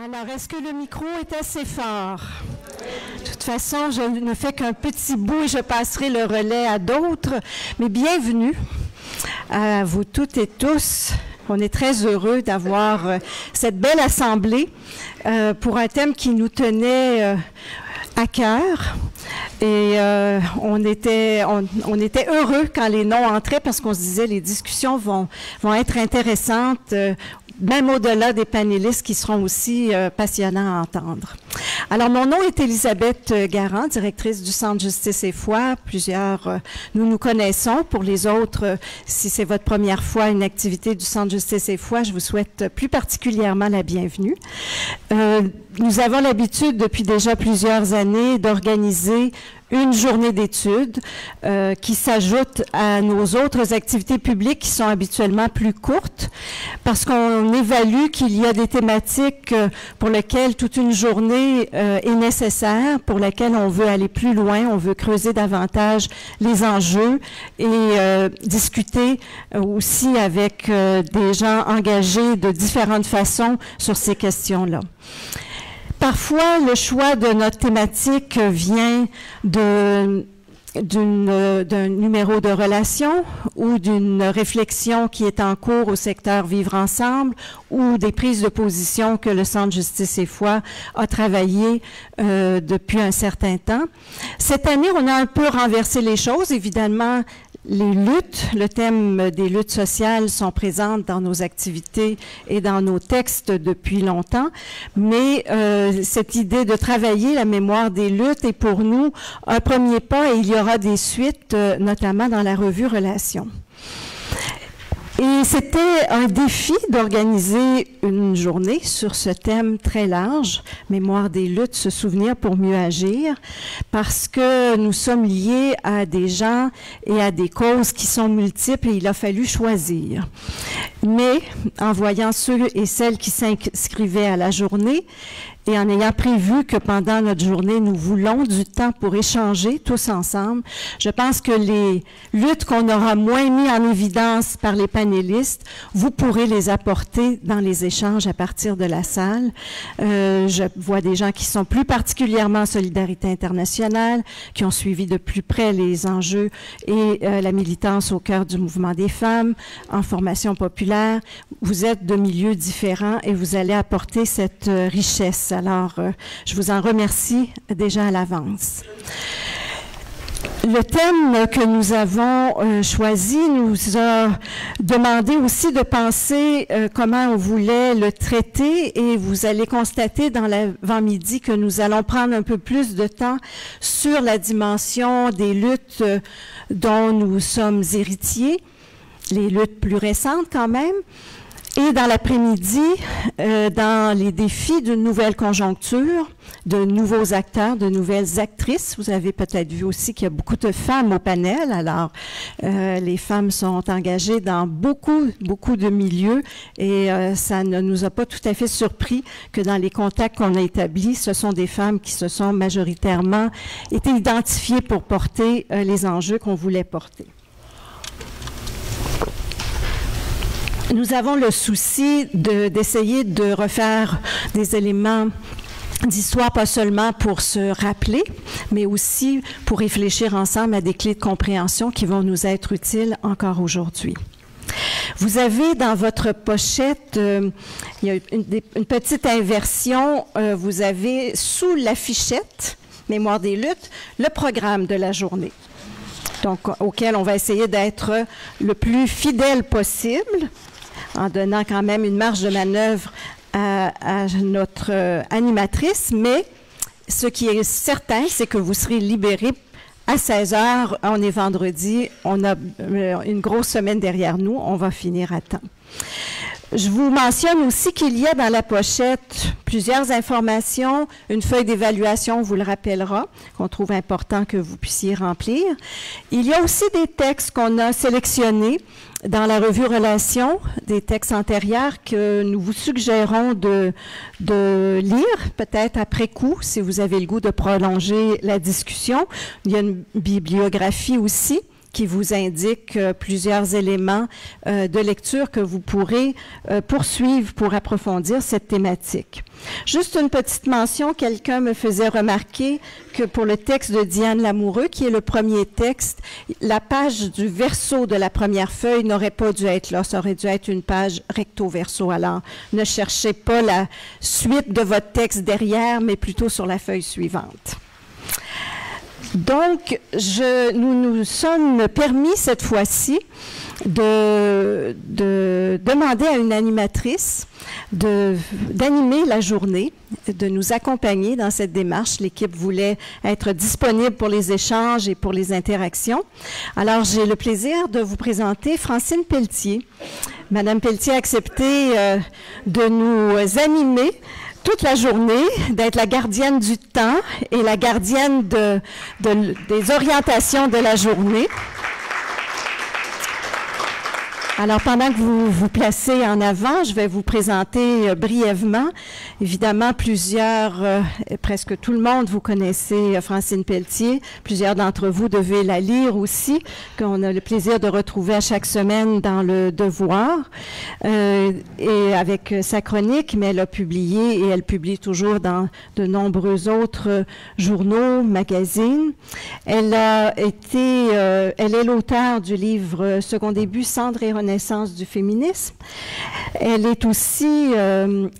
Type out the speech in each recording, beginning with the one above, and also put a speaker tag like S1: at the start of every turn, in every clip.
S1: Alors, est-ce que le micro est assez fort? De toute façon, je ne fais qu'un petit bout et je passerai le relais à d'autres. Mais bienvenue à vous toutes et tous. On est très heureux d'avoir cette belle assemblée pour un thème qui nous tenait à cœur. Et on était heureux quand les noms entraient parce qu'on se disait les discussions vont être intéressantes, même au-delà des panélistes qui seront aussi passionnants à entendre. Alors, mon nom est Elisabeth Garand, directrice du Centre Justice et Foi. Plusieurs, nous connaissons. Pour les autres, si c'est votre première fois une activité du Centre Justice et Foi, je vous souhaite plus particulièrement la bienvenue. Nous avons l'habitude, depuis déjà plusieurs années, d'organiser une journée d'études qui s'ajoute à nos autres activités publiques qui sont habituellement plus courtes parce qu'on évalue qu'il y a des thématiques pour lesquelles toute une journée est nécessaire, pour lesquelles on veut aller plus loin, on veut creuser davantage les enjeux et discuter aussi avec des gens engagés de différentes façons sur ces questions-là. Parfois, le choix de notre thématique vient d'un numéro de relation ou d'une réflexion qui est en cours au secteur Vivre ensemble ou des prises de position que le Centre Justice et Foi a travaillé depuis un certain temps. Cette année, on a un peu renversé les choses. Évidemment, les luttes, le thème des luttes sociales sont présentes dans nos activités et dans nos textes depuis longtemps, mais cette idée de travailler la mémoire des luttes est pour nous un premier pas et il y aura des suites, notamment dans la revue Relations. Et c'était un défi d'organiser une journée sur ce thème très large, mémoire des luttes, se souvenir pour mieux agir, parce que nous sommes liés à des gens et à des causes qui sont multiples et il a fallu choisir. Mais en voyant ceux et celles qui s'inscrivaient à la journée, et en ayant prévu que pendant notre journée, nous voulons du temps pour échanger tous ensemble, je pense que les luttes qu'on aura moins mis en évidence par les panélistes, vous pourrez les apporter dans les échanges à partir de la salle. Je vois des gens qui sont plus particulièrement en solidarité internationale, qui ont suivi de plus près les enjeux et la militance au cœur du mouvement des femmes, en formation populaire. Vous êtes de milieux différents et vous allez apporter cette richesse. Alors, je vous en remercie déjà à l'avance. Le thème que nous avons choisi nous a demandé aussi de penser comment on voulait le traiter et vous allez constater dans l'avant-midi que nous allons prendre un peu plus de temps sur la dimension des luttes dont nous sommes héritiers, les luttes plus récentes quand même. Et dans l'après-midi, dans les défis d'une nouvelle conjoncture, de nouveaux acteurs, de nouvelles actrices, vous avez peut-être vu aussi qu'il y a beaucoup de femmes au panel. Alors, les femmes sont engagées dans beaucoup de milieux et ça ne nous a pas tout à fait surpris que dans les contacts qu'on a établis, ce sont des femmes qui se sont majoritairement été identifiées pour porter les enjeux qu'on voulait porter. Nous avons le souci d'essayer de refaire des éléments d'histoire, pas seulement pour se rappeler, mais aussi pour réfléchir ensemble à des clés de compréhension qui vont nous être utiles encore aujourd'hui. Vous avez dans votre pochette, il y a une petite inversion, vous avez sous l'affichette « Mémoire des luttes » le programme de la journée. Donc, auquel on va essayer d'être le plus fidèle possible, en donnant quand même une marge de manœuvre à notre animatrice, mais ce qui est certain, c'est que vous serez libérés à 16h, on est vendredi, on a une grosse semaine derrière nous, on va finir à temps. Je vous mentionne aussi qu'il y a dans la pochette plusieurs informations, une feuille d'évaluation vous le rappellera, qu'on trouve important que vous puissiez remplir. Il y a aussi des textes qu'on a sélectionnés dans la revue Relations, des textes antérieurs que nous vous suggérons de lire, peut-être après coup, si vous avez le goût de prolonger la discussion. Il y a une bibliographie aussi qui vous indique plusieurs éléments de lecture que vous pourrez poursuivre pour approfondir cette thématique. Juste une petite mention, quelqu'un me faisait remarquer que pour le texte de Diane Lamoureux, qui est le premier texte, la page du verso de la première feuille n'aurait pas dû être là, ça aurait dû être une page recto-verso. Alors, ne cherchez pas la suite de votre texte derrière, mais plutôt sur la feuille suivante. Donc, nous nous sommes permis cette fois-ci de demander à une animatrice d'animer la journée, de nous accompagner dans cette démarche. L'équipe voulait être disponible pour les échanges et pour les interactions. Alors, j'ai le plaisir de vous présenter Francine Pelletier. Madame Pelletier a accepté de nous animer toute la journée, d'être la gardienne du temps et la gardienne des orientations de la journée. Alors, pendant que vous vous placez en avant, je vais vous présenter brièvement. Évidemment, presque tout le monde, vous connaissez Francine Pelletier. Plusieurs d'entre vous devez la lire aussi, qu'on a le plaisir de retrouver à chaque semaine dans Le Devoir, et avec sa chronique, mais elle a publié, et elle publie toujours dans de nombreux autres journaux, magazines. Elle est l'auteure du livre Second début, Cendre et Renaissance du féminisme. Elle est aussi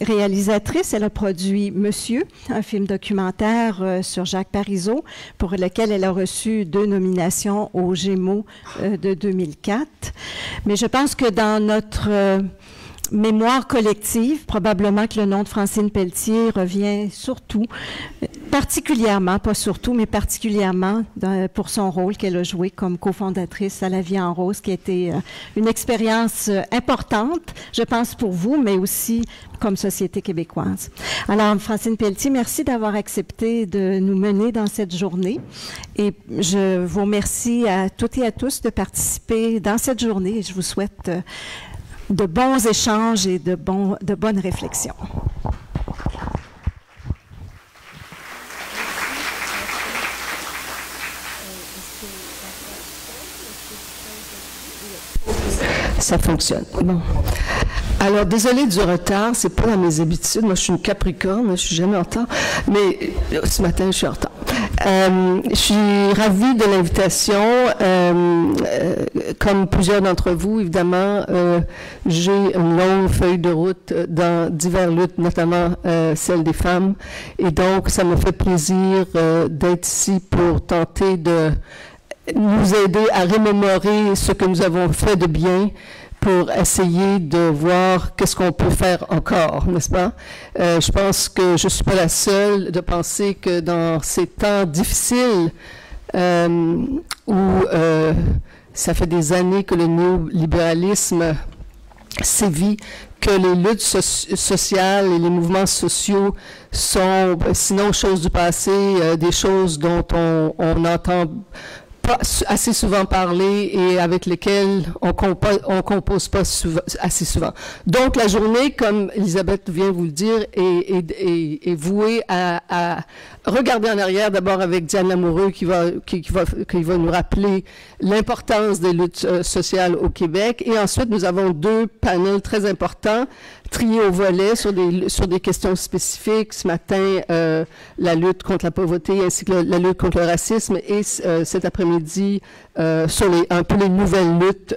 S1: réalisatrice. Elle a produit Monsieur, un film documentaire sur Jacques Parizeau, pour lequel elle a reçu 2 nominations aux Gémeaux de 2004. Mais je pense que dans notre mémoire collective, probablement que le nom de Francine Pelletier revient surtout, particulièrement, pas surtout, mais particulièrement pour son rôle qu'elle a joué comme cofondatrice à La Vie en Rose, qui a été une expérience importante, je pense pour vous, mais aussi comme société québécoise. Alors, Francine Pelletier, merci d'avoir accepté de nous mener dans cette journée. Et je vous remercie à toutes et à tous de participer dans cette journée et je vous souhaite de bons échanges et de bonnes réflexions.
S2: Ça fonctionne. Bon. Alors, désolée du retard, c'est pas dans mes habitudes. Moi, je suis une Capricorne, je suis jamais en retard. Mais ce matin, je suis en retard. Je suis ravie de l'invitation. Comme plusieurs d'entre vous, évidemment, j'ai une longue feuille de route dans diverses luttes, notamment celle des femmes. Et donc, ça me fait plaisir d'être ici pour tenter de nous aider à remémorer ce que nous avons fait de bien pour essayer de voir qu'est-ce qu'on peut faire encore, n'est-ce pas? Je pense que je ne suis pas la seule de penser que dans ces temps difficiles où ça fait des années que le néolibéralisme sévit, que les luttes sociales et les mouvements sociaux sont, sinon choses du passé, des choses dont on entend assez souvent parler et avec lesquels on compose pas assez souvent. Donc, la journée, comme Elisabeth vient vous le dire, est vouée à regarder en arrière, d'abord avec Diane Lamoureux qui va nous rappeler l'importance des luttes sociales au Québec. Et ensuite, nous avons 2 panels très importants, triés au volet sur des questions spécifiques. Ce matin, la lutte contre la pauvreté ainsi que la lutte contre le racisme, et cet après-midi sur un peu les nouvelles luttes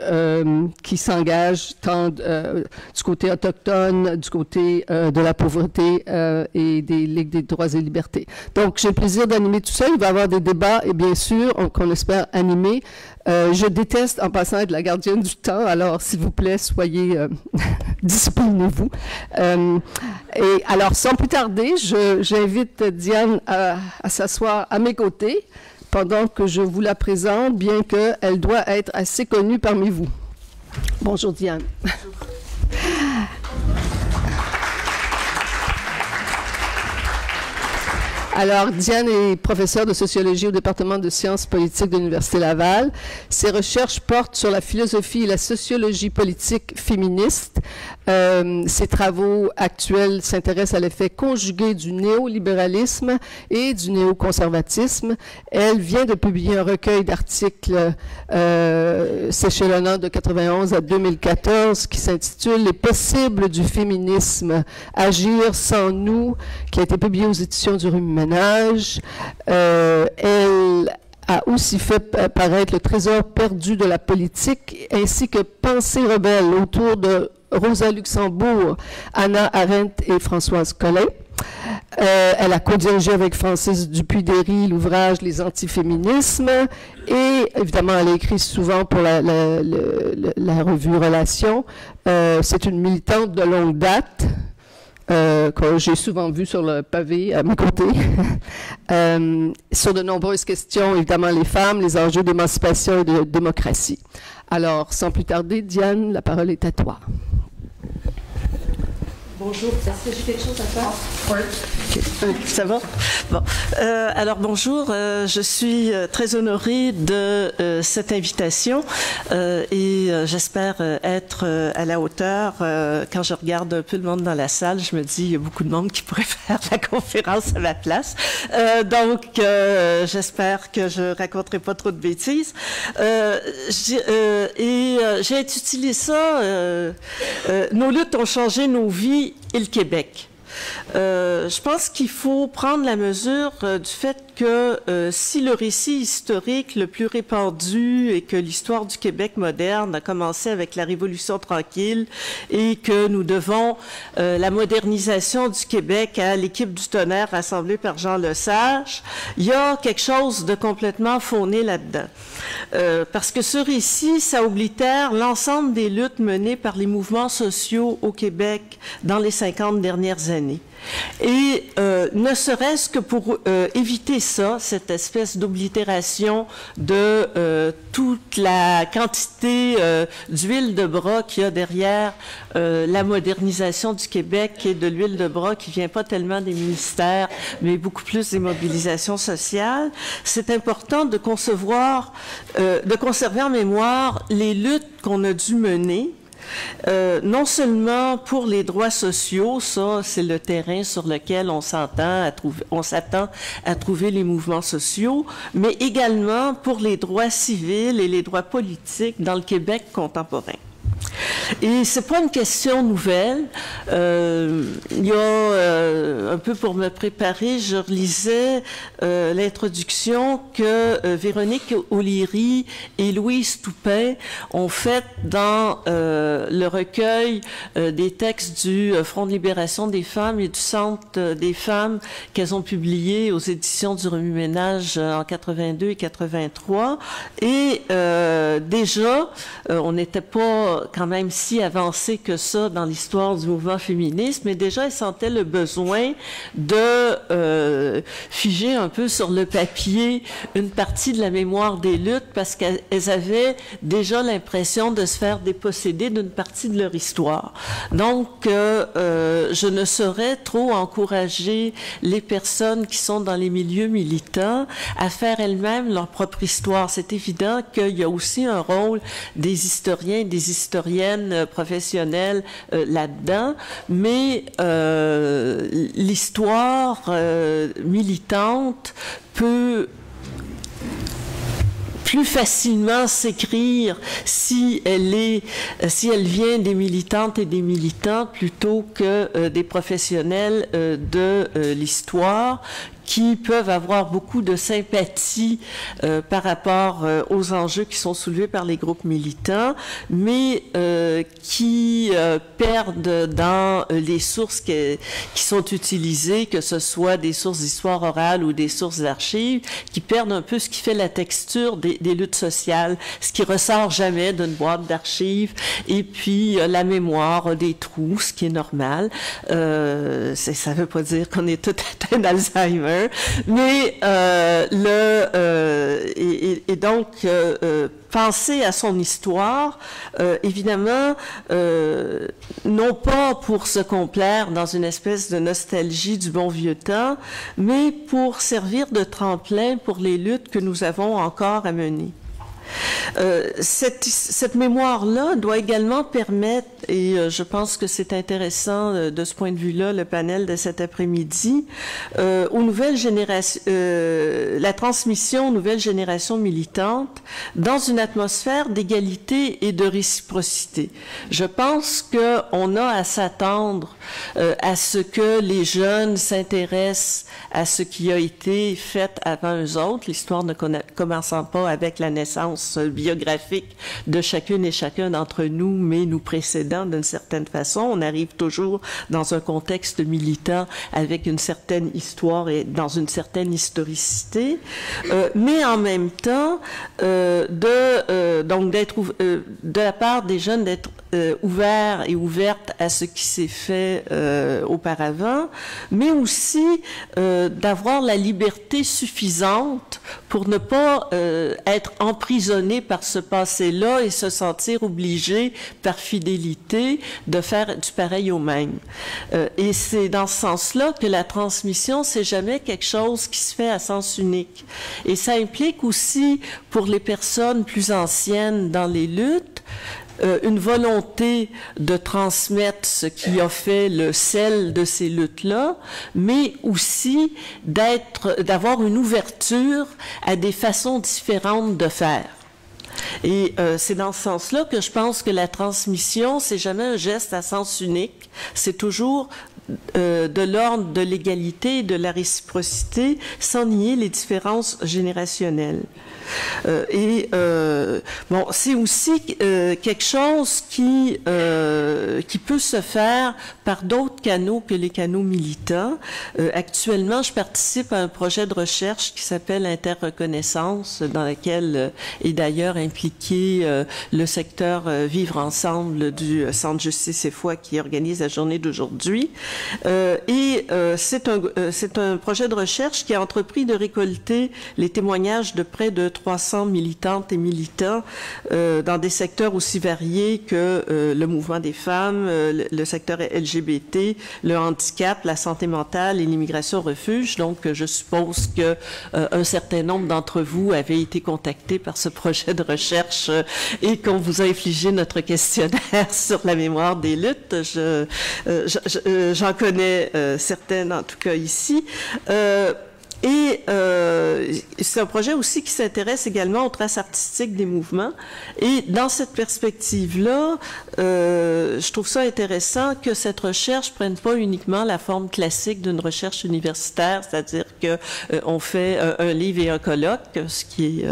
S2: qui s'engagent tant du côté autochtone, du côté de la pauvreté et des Ligues des droits et libertés. Donc, j'ai le plaisir d'animer tout ça. Il va y avoir des débats et bien sûr, qu'on espère animer. Je déteste en passant être la gardienne du temps, alors s'il vous plaît, soyez disciplinez-vous. Et alors, sans plus tarder, j'invite Diane à s'asseoir à mes côtés pendant que je vous la présente, bien qu'elle doit être assez connue parmi vous. Bonjour Diane. Bonjour. Alors, Diane est professeure de sociologie au département de sciences politiques de l'Université Laval. Ses recherches portent sur la philosophie et la sociologie politique féministe. Ses travaux actuels s'intéressent à l'effet conjugué du néolibéralisme et du néoconservatisme. Elle vient de publier un recueil d'articles s'échelonnant de 91 à 2014 qui s'intitule « Les possibles du féminisme, agir sans nous », qui a été publié aux éditions du Remue-Ménage. Elle a aussi fait paraître Le trésor perdu de la politique, ainsi que Pensée rebelle autour de Rosa Luxembourg, Hannah Arendt et Françoise Collet. Elle a co-dirigé avec Francis Dupuy-Derry l'ouvrage Les antiféminismes et évidemment elle a écrit souvent pour la revue Relations. C'est une militante de longue date que j'ai souvent vue sur le pavé à mes côtés, sur de nombreuses questions, évidemment les femmes, les enjeux d'émancipation et de démocratie. Alors, sans plus tarder, Diane, la parole est à toi.
S3: Bonjour, est-ce que j'ai quelque chose à faire? Oui. Okay. Ça va? Bon. Alors, bonjour. Je suis très honorée de cette invitation et j'espère être à la hauteur. Quand je regarde un peu le monde dans la salle, je me dis, il y a beaucoup de monde qui pourrait faire la conférence à ma place. Donc, j'espère que je raconterai pas trop de bêtises. J'ai intitulé ça « Nos luttes ont changé nos vies et le Québec ». Je pense qu'il faut prendre la mesure du fait que si le récit historique le plus répandu est que l'histoire du Québec moderne a commencé avec la Révolution tranquille et que nous devons la modernisation du Québec à l'équipe du tonnerre rassemblée par Jean Lesage, il y a quelque chose de complètement fauné là-dedans. Parce que ce récit, ça oblitère l'ensemble des luttes menées par les mouvements sociaux au Québec dans les 50 dernières années. Et ne serait-ce que pour éviter ça, cette espèce d'oblitération de toute la quantité d'huile de bras qu'il y a derrière la modernisation du Québec et de l'huile de bras qui vient pas tellement des ministères, mais beaucoup plus des mobilisations sociales, c'est important de concevoir, de conserver en mémoire les luttes qu'on a dû mener. Non seulement pour les droits sociaux, ça c'est le terrain sur lequel on s'attend à trouver les mouvements sociaux, mais également pour les droits civils et les droits politiques dans le Québec contemporain. Et c'est pas une question nouvelle. Il y a un peu pour me préparer, je relisais l'introduction que Véronique O'Leary et Louise Toupin ont faite dans le recueil des textes du Front de libération des femmes et du Centre des femmes qu'elles ont publié aux éditions du Remue-Ménage en 82 et 83. Et déjà, on n'était pas quand même si avancé que ça dans l'histoire du mouvement féministe, mais déjà, elles sentaient le besoin de figer un peu sur le papier une partie de la mémoire des luttes parce qu'elles avaient déjà l'impression de se faire déposséder d'une partie de leur histoire. Donc, je ne saurais trop encourager les personnes qui sont dans les milieux militants à faire elles-mêmes leur propre histoire. C'est évident qu'il y a aussi un rôle des historiens et des historiennes professionnels là-dedans, mais l'histoire militante peut plus facilement s'écrire si elle vient des militantes et des militants plutôt que des professionnels de l'histoire qui peuvent avoir beaucoup de sympathie par rapport aux enjeux qui sont soulevés par les groupes militants, mais qui perdent dans les sources qui sont utilisées, que ce soit des sources d'histoire orale ou des sources d'archives, qui perdent un peu ce qui fait la texture des luttes sociales, ce qui ressort jamais d'une boîte d'archives, et puis la mémoire des trous, ce qui est normal. Ça veut pas dire qu'on est tout atteint d'Alzheimer, quelqu'un, mais donc penser à son histoire, évidemment, non pas pour se complaire dans une espèce de nostalgie du bon vieux temps, mais pour servir de tremplin pour les luttes que nous avons encore à mener. Cette mémoire-là doit également permettre, et je pense que c'est intéressant de ce point de vue-là, le panel de cet après-midi, aux nouvelles générations, la transmission aux nouvelles générations militantes dans une atmosphère d'égalité et de réciprocité. Je pense qu'on a à s'attendre à ce que les jeunes s'intéressent à ce qui a été fait avant eux autres, l'histoire ne commençant pas avec la naissance biographique de chacune et chacun d'entre nous, mais nous précédant d'une certaine façon. On arrive toujours dans un contexte militant avec une certaine histoire et dans une certaine historicité, mais en même temps, donc d'être de la part des jeunes d'être ouverts et ouvertes à ce qui s'est fait auparavant, mais aussi d'avoir la liberté suffisante pour ne pas être emprisonné par ce passé-là et se sentir obligé, par fidélité, de faire du pareil au même. Et c'est dans ce sens-là que la transmission, c'est jamais quelque chose qui se fait à sens unique. Et ça implique aussi, pour les personnes plus anciennes dans les luttes, une volonté de transmettre ce qui a fait le sel de ces luttes-là, mais aussi d'avoir une ouverture à des façons différentes de faire. Et c'est dans ce sens-là que je pense que la transmission, c'est jamais un geste à sens unique, c'est toujours de l'ordre de l'égalité et de la réciprocité, sans nier les différences générationnelles. Bon, c'est aussi quelque chose qui peut se faire par d'autres canaux que les canaux militants. Actuellement, je participe à un projet de recherche qui s'appelle Interreconnaissance, dans lequel est d'ailleurs impliqué le secteur Vivre Ensemble du Centre Justice et Foi qui organise la journée d'aujourd'hui. C'est un projet de recherche qui a entrepris de récolter les témoignages de près de 300 militantes et militants dans des secteurs aussi variés que le mouvement des femmes, le secteur LGBT, le handicap, la santé mentale et l'immigration refuge. Donc, je suppose que un certain nombre d'entre vous avaient été contactés par ce projet de recherche et qu'on vous a infligé notre questionnaire sur la mémoire des luttes. J'en connais certaines, en tout cas ici. C'est un projet aussi qui s'intéresse également aux traces artistiques des mouvements. Et dans cette perspective-là, je trouve ça intéressant que cette recherche prenne pas uniquement la forme classique d'une recherche universitaire, c'est-à-dire que on fait un livre et un colloque, ce qui est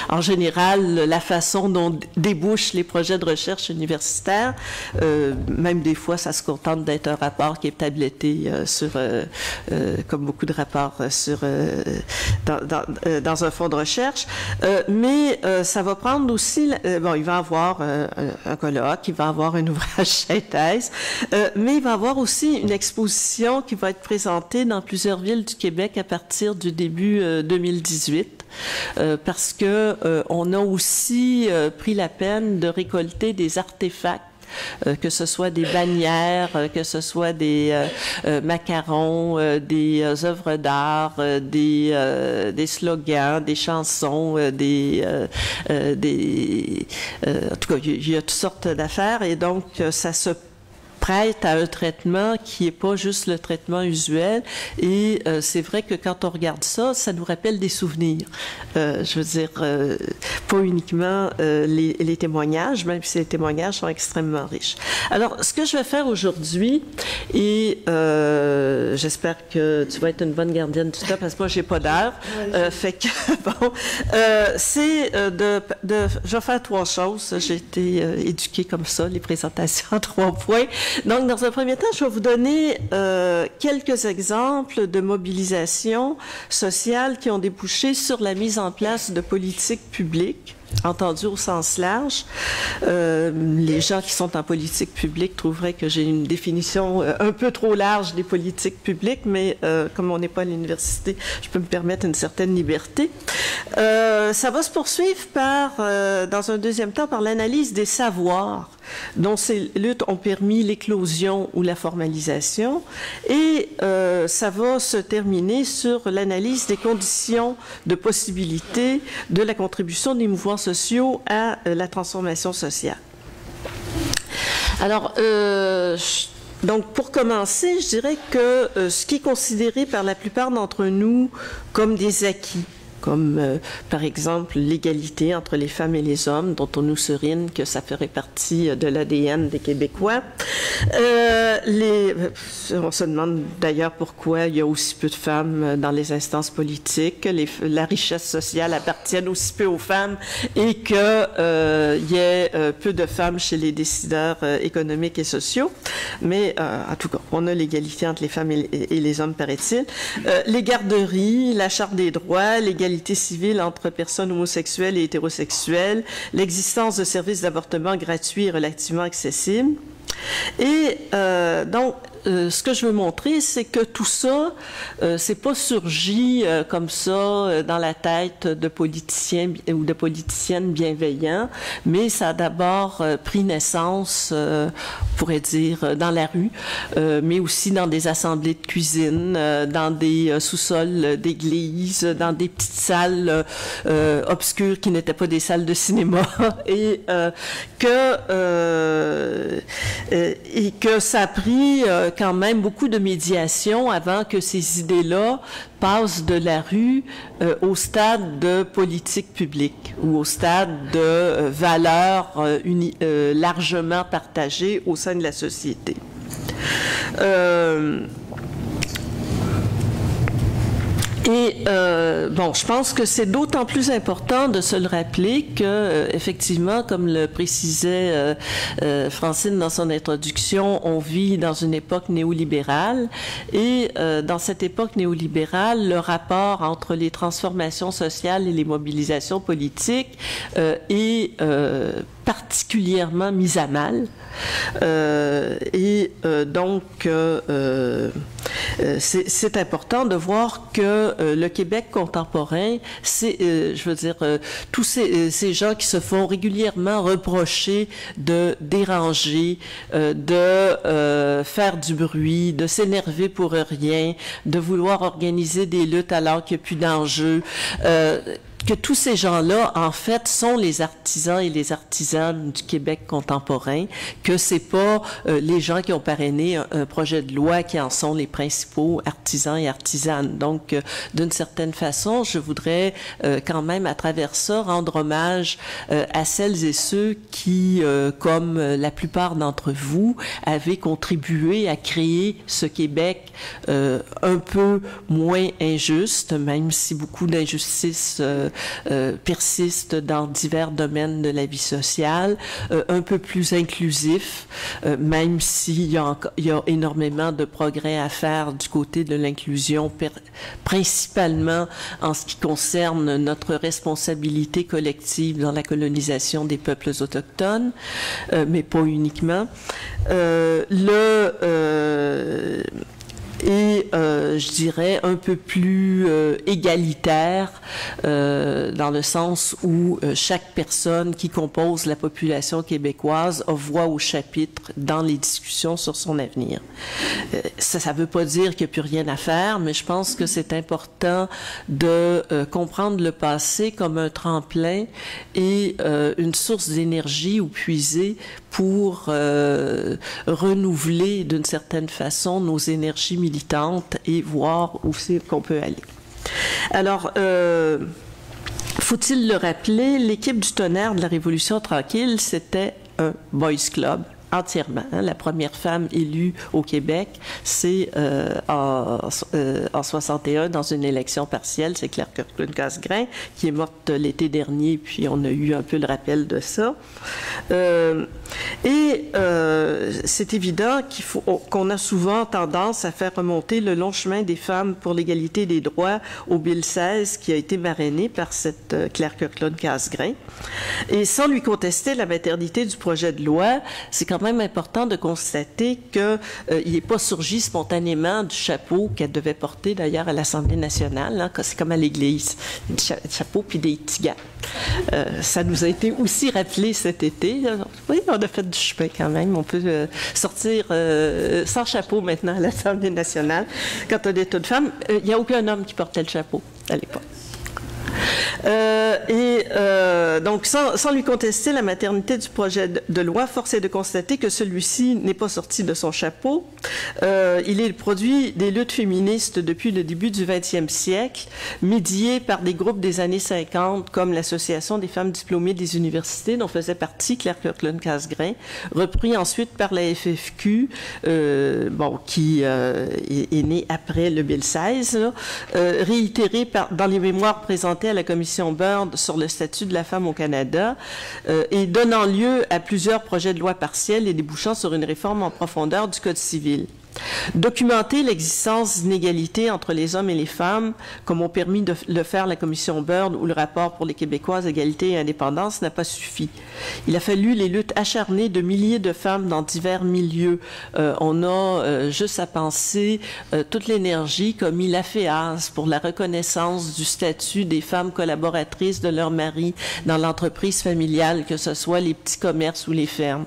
S3: en général la façon dont débouchent les projets de recherche universitaires. Même des fois, ça se contente d'être un rapport qui est tabletté comme beaucoup de rapports dans un fonds de recherche, mais ça va prendre aussi, bon, il va avoir un colloque, il va avoir un ouvrage synthèse, mais il va avoir aussi une exposition qui va être présentée dans plusieurs villes du Québec à partir du début 2018. Parce que on a aussi pris la peine de récolter des artefacts, que ce soit des bannières, que ce soit des macarons, des œuvres d'art, des slogans, des chansons, en tout cas, il y a toutes sortes d'affaires et donc ça se prête à un traitement qui n'est pas juste le traitement usuel. Et c'est vrai que quand on regarde ça, ça nous rappelle des souvenirs. Je veux dire, pas uniquement les témoignages, même si les témoignages sont extrêmement riches. Alors, ce que je vais faire aujourd'hui, et j'espère que tu vas être une bonne gardienne du temps, parce que moi, j'ai pas d'heure. Fait que, bon, c'est je vais faire 3 choses. J'ai été éduquée comme ça, les présentations en 3 points. Donc, dans un premier temps, je vais vous donner quelques exemples de mobilisation sociale qui ont débouché sur la mise en place de politiques publiques. entendu au sens large. Les gens qui sont en politique publique trouveraient que j'ai une définition un peu trop large des politiques publiques, mais comme on n'est pas à l'université, je peux me permettre une certaine liberté. Ça va se poursuivre par, dans un deuxième temps, par l'analyse des savoirs dont ces luttes ont permis l'éclosion ou la formalisation, et ça va se terminer sur l'analyse des conditions de possibilité de la contribution des mouvements sociaux à la transformation sociale. Alors, donc, pour commencer, je dirais que ce qui est considéré par la plupart d'entre nous comme des acquis, comme par exemple l'égalité entre les femmes et les hommes, dont on nous serine que ça ferait partie de l'ADN des Québécois. On se demande d'ailleurs pourquoi il y a aussi peu de femmes dans les instances politiques, la richesse sociale appartienne aussi peu aux femmes et qu'il y ait peu de femmes chez les décideurs économiques et sociaux. Mais en tout cas, on a l'égalité entre les femmes et les hommes, paraît-il. Les garderies, la Charte des droits, l'égalité civile entre personnes homosexuelles et hétérosexuelles, l'existence de services d'avortement gratuits et relativement accessibles. Et donc, ce que je veux montrer, c'est que tout ça, c'est pas surgi comme ça dans la tête de politiciens ou de politiciennes bienveillants, mais ça a d'abord pris naissance, on pourrait dire, dans la rue, mais aussi dans des assemblées de cuisine, dans des sous-sols d'églises, dans des petites salles obscures qui n'étaient pas des salles de cinéma, et que ça a pris quand même beaucoup de médiation avant que ces idées-là passent de la rue au stade de politique publique ou au stade de valeurs largement partagées au sein de la société. Bon, je pense que c'est d'autant plus important de se le rappeler que, effectivement, comme le précisait Francine dans son introduction, on vit dans une époque néolibérale et dans cette époque néolibérale, le rapport entre les transformations sociales et les mobilisations politiques est particulièrement mise à mal. Donc, c'est important de voir que le Québec contemporain, c'est, je veux dire, tous ces gens qui se font régulièrement reprocher de déranger, de faire du bruit, de s'énerver pour rien, de vouloir organiser des luttes alors qu'il n'y a plus d'enjeux, que tous ces gens-là, en fait, sont les artisans et les artisanes du Québec contemporain, que c'est pas les gens qui ont parrainé un projet de loi qui en sont les principaux artisans et artisanes. Donc, d'une certaine façon, je voudrais quand même, à travers ça, rendre hommage à celles et ceux qui, comme la plupart d'entre vous, avaient contribué à créer ce Québec un peu moins injuste, même si beaucoup d'injustices persiste dans divers domaines de la vie sociale, un peu plus inclusif, même s'il y a énormément de progrès à faire du côté de l'inclusion, principalement en ce qui concerne notre responsabilité collective dans la colonisation des peuples autochtones, mais pas uniquement. Je dirais un peu plus égalitaire dans le sens où chaque personne qui compose la population québécoise a voix au chapitre dans les discussions sur son avenir. Ça veut pas dire qu'il n'y a plus rien à faire, mais je pense que c'est important de comprendre le passé comme un tremplin et une source d'énergie où puiser pour renouveler d'une certaine façon nos énergies militantes et voir où c'est qu'on peut aller. Alors, faut-il le rappeler, l'équipe du Tonnerre de la Révolution tranquille, c'était un boys club entièrement. Hein. La première femme élue au Québec, c'est en 61 dans une élection partielle, c'est Claire Kirkland-Casgrain, qui est morte l'été dernier, puis on a eu un peu le rappel de ça. C'est évident qu'on a souvent tendance à faire remonter le long chemin des femmes pour l'égalité des droits au Bill 16, qui a été marrainé par cette Claire Kirkland-Casgrain. Et sans lui contester la maternité du projet de loi, c'est quand même important de constater qu'il n'est pas surgi spontanément du chapeau qu'elle devait porter d'ailleurs à l'Assemblée nationale. Hein, c'est comme à l'Église, des chapeaux puis des petits gants. Ça nous a été aussi rappelé cet été. Oui, on a fait du chemin quand même. On peut sortir sans chapeau maintenant à l'Assemblée nationale. Quand on est une femme, il n'y a aucun homme qui portait le chapeau à l'époque. Donc, sans lui contester la maternité du projet de loi, force est de constater que celui-ci n'est pas sorti de son chapeau. Il est le produit des luttes féministes depuis le début du 20e siècle, médiées par des groupes des années 50, comme l'Association des femmes diplômées des universités, dont faisait partie Claire Kirkland-Casgrain, repris ensuite par la FFQ, qui est née après le Bill 16, réitéré dans les mémoires présentés à la commission Byrd sur le statut de la femme au Canada et donnant lieu à plusieurs projets de loi partiels et débouchant sur une réforme en profondeur du Code civil. Documenter l'existence d'inégalités entre les hommes et les femmes, comme ont permis de le faire la commission Byrd ou le rapport pour les Québécoises égalité et indépendance, n'a pas suffi. Il a fallu les luttes acharnées de milliers de femmes dans divers milieux. On a juste à penser toute l'énergie qu'a mis la FEAS pour la reconnaissance du statut des femmes collaboratrices de leur mari dans l'entreprise familiale, que ce soit les petits commerces ou les fermes.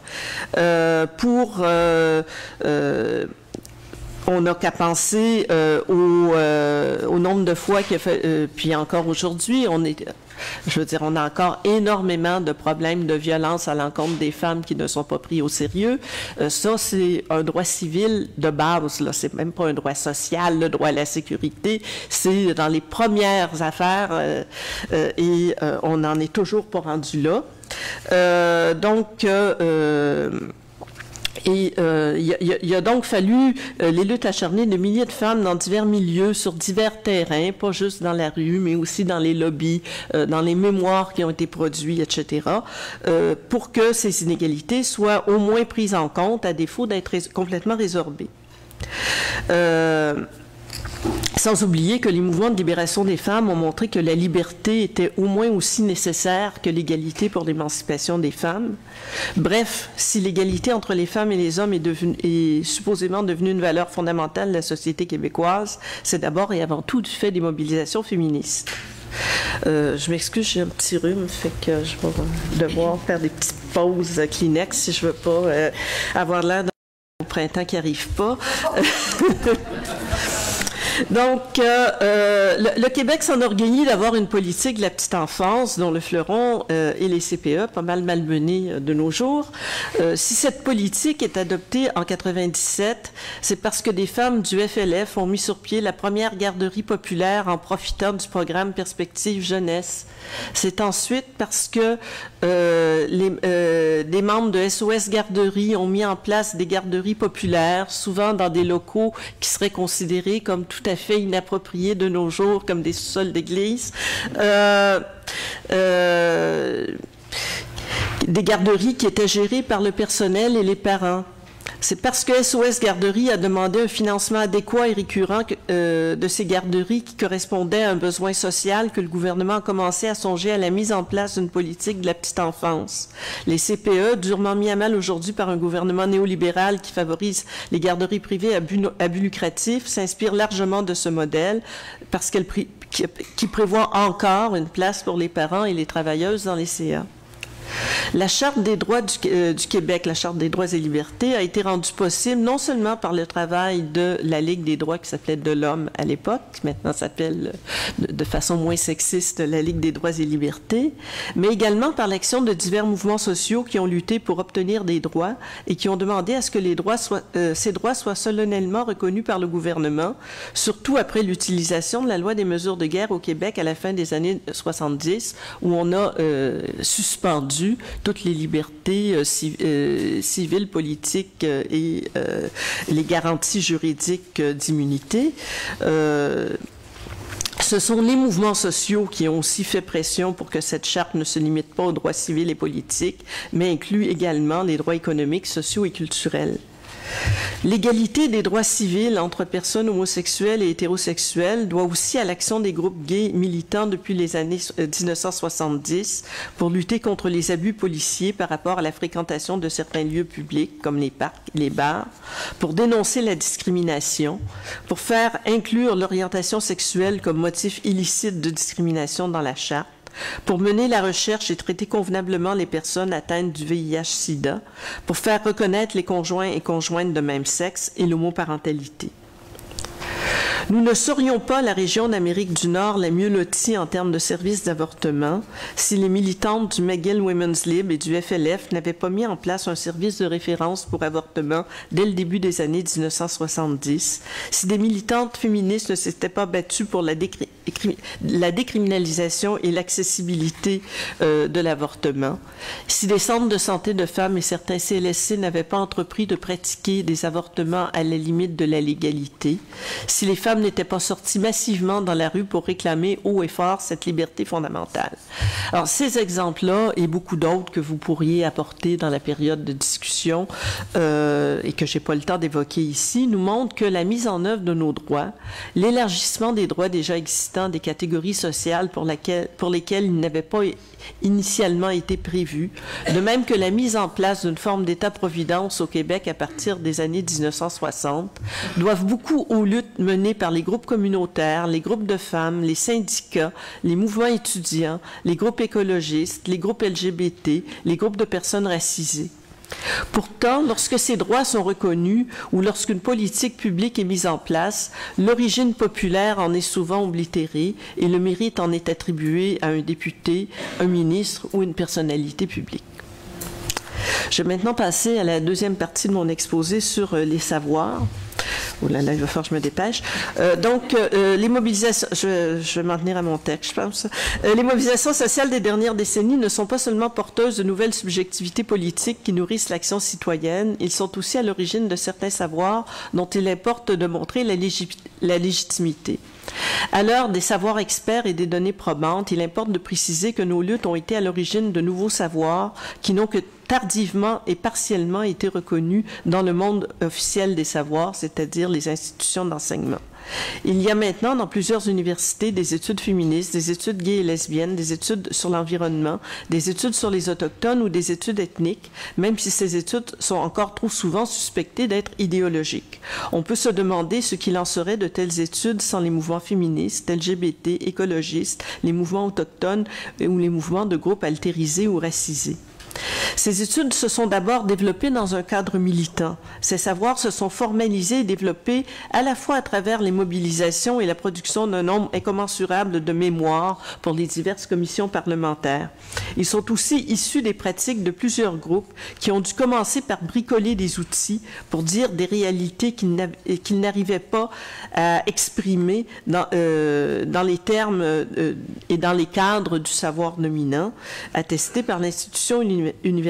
S3: On n'a qu'à penser au nombre de fois qu'il a fait, puis encore aujourd'hui, on a encore énormément de problèmes de violence à l'encontre des femmes qui ne sont pas pris au sérieux. Ça, c'est un droit civil de base, là. C'est même pas un droit social, le droit à la sécurité. C'est dans les premières affaires et on n'en est toujours pas rendu là. Il a donc fallu les luttes acharnées de milliers de femmes dans divers milieux, sur divers terrains, pas juste dans la rue, mais aussi dans les lobbies, dans les mémoires qui ont été produits, etc., pour que ces inégalités soient au moins prises en compte, à défaut d'être complètement résorbées. Sans oublier que les mouvements de libération des femmes ont montré que la liberté était au moins aussi nécessaire que l'égalité pour l'émancipation des femmes. Bref, si l'égalité entre les femmes et les hommes est supposément devenue une valeur fondamentale de la société québécoise, c'est d'abord et avant tout du fait des mobilisations féministes. Je m'excuse, j'ai un petit rhume, fait que je vais devoir faire des petites pauses Kleenex si je veux pas avoir l'air d'un printemps qui n'arrive pas. Donc, le Québec s'enorgueillit d'avoir une politique de la petite enfance dont le fleuron est les CPE, pas mal malmenée de nos jours. Si cette politique est adoptée en 97, c'est parce que des femmes du FLF ont mis sur pied la première garderie populaire en profitant du programme Perspective Jeunesse. C'est ensuite parce que des membres de SOS Garderie ont mis en place des garderies populaires, souvent dans des locaux qui seraient considérés comme tout à fait inappropriés de nos jours, comme des sous-sols d'église. Des garderies qui étaient gérées par le personnel et les parents. C'est parce que SOS Garderie a demandé un financement adéquat et récurrent de ces garderies qui correspondaient à un besoin social que le gouvernement a commencé à songer à la mise en place d'une politique de la petite enfance. Les CPE, durement mis à mal aujourd'hui par un gouvernement néolibéral qui favorise les garderies privées à but lucratif, s'inspirent largement de ce modèle parce qui prévoit encore une place pour les parents et les travailleuses dans les CA. La Charte des droits du Québec, la Charte des droits et libertés, a été rendue possible non seulement par le travail de la Ligue des droits qui s'appelait de l'homme à l'époque, qui maintenant s'appelle de façon moins sexiste la Ligue des droits et libertés, mais également par l'action de divers mouvements sociaux qui ont lutté pour obtenir des droits et qui ont demandé à ce que ces droits soient solennellement reconnus par le gouvernement, surtout après l'utilisation de la loi des mesures de guerre au Québec à la fin des années 70, où on a suspendu défendu toutes les libertés civiles, politiques et les garanties juridiques d'immunité. Ce sont les mouvements sociaux qui ont aussi fait pression pour que cette charte ne se limite pas aux droits civils et politiques, mais inclut également les droits économiques, sociaux et culturels. L'égalité des droits civils entre personnes homosexuelles et hétérosexuelles doit aussi à l'action des groupes gays militants depuis les années 1970 pour lutter contre les abus policiers par rapport à la fréquentation de certains lieux publics comme les parcs, les bars, pour dénoncer la discrimination, pour faire inclure l'orientation sexuelle comme motif illicite de discrimination dans la charte, pour mener la recherche et traiter convenablement les personnes atteintes du VIH-Sida, pour faire reconnaître les conjoints et conjointes de même sexe et l'homoparentalité. Nous ne serions pas la région d'Amérique du Nord la mieux lotie en termes de services d'avortement si les militantes du McGill Women's Lib et du FLF n'avaient pas mis en place un service de référence pour avortement dès le début des années 1970, si des militantes féministes ne s'étaient pas battues pour la décriminalisation et l'accessibilité de l'avortement, si des centres de santé de femmes et certains CLSC n'avaient pas entrepris de pratiquer des avortements à la limite de la légalité, si les femmes n'étaient pas sorties massivement dans la rue pour réclamer haut et fort cette liberté fondamentale. Alors, ces exemples-là et beaucoup d'autres que vous pourriez apporter dans la période de discussion et que je n'ai pas le temps d'évoquer ici, nous montrent que la mise en œuvre de nos droits, l'élargissement des droits déjà existants des catégories sociales pour lesquelles ils n'avaient pas initialement été prévus, de même que la mise en place d'une forme d'État-providence au Québec à partir des années 1960, doivent beaucoup aux luttes menées par les groupes communautaires, les groupes de femmes, les syndicats, les mouvements étudiants, les groupes écologistes, les groupes LGBT, les groupes de personnes racisées. Pourtant, lorsque ces droits sont reconnus ou lorsqu'une politique publique est mise en place, l'origine populaire en est souvent oblitérée et le mérite en est attribué à un député, un ministre ou une personnalité publique. Je vais maintenant passer à la deuxième partie de mon exposé sur les savoirs. Oh là là, il va falloir que je me dépêche. Les mobilisations, je vais m'en tenir à mon texte, je pense. Les mobilisations sociales des dernières décennies ne sont pas seulement porteuses de nouvelles subjectivités politiques qui nourrissent l'action citoyenne, ils sont aussi à l'origine de certains savoirs dont il importe de montrer la légitimité. À l'heure des savoirs experts et des données probantes, il importe de préciser que nos luttes ont été à l'origine de nouveaux savoirs qui n'ont que tardivement et partiellement été reconnus dans le monde officiel des savoirs, c'est-à-dire les institutions d'enseignement. Il y a maintenant dans plusieurs universités des études féministes, des études gays et lesbiennes, des études sur l'environnement, des études sur les autochtones ou des études ethniques, même si ces études sont encore trop souvent suspectées d'être idéologiques. On peut se demander ce qu'il en serait de telles études sans les mouvements féministes, LGBT, écologistes, les mouvements autochtones ou les mouvements de groupes altérisés ou racisés. Ces études se sont d'abord développées dans un cadre militant. Ces savoirs se sont formalisés et développés à la fois à travers les mobilisations et la production d'un nombre incommensurable de mémoires pour les diverses commissions parlementaires. Ils sont aussi issus des pratiques de plusieurs groupes qui ont dû commencer par bricoler des outils pour dire des réalités qu'ils n'arrivaient pas à exprimer dans les termes et dans les cadres du savoir dominant, attesté par l'institution universitaire.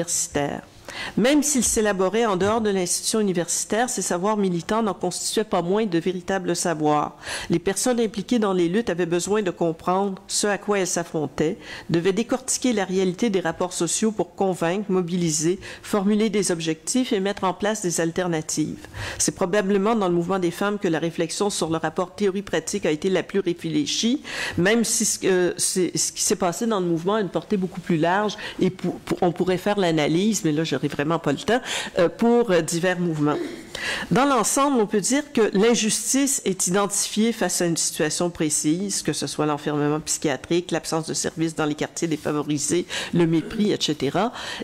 S3: Même s'ils s'élaboraient en dehors de l'institution universitaire, ces savoirs militants n'en constituaient pas moins de véritables savoirs. Les personnes impliquées dans les luttes avaient besoin de comprendre ce à quoi elles s'affrontaient, devaient décortiquer la réalité des rapports sociaux pour convaincre, mobiliser, formuler des objectifs et mettre en place des alternatives. C'est probablement dans le mouvement des femmes que la réflexion sur le rapport théorie-pratique a été la plus réfléchie, même si ce qui s'est passé dans le mouvement a une portée beaucoup plus large et on pourrait faire l'analyse, mais là, je vraiment pas le temps, pour divers mouvements. Dans l'ensemble, on peut dire que l'injustice est identifiée face à une situation précise, que ce soit l'enfermement psychiatrique, l'absence de services dans les quartiers défavorisés, le mépris, etc.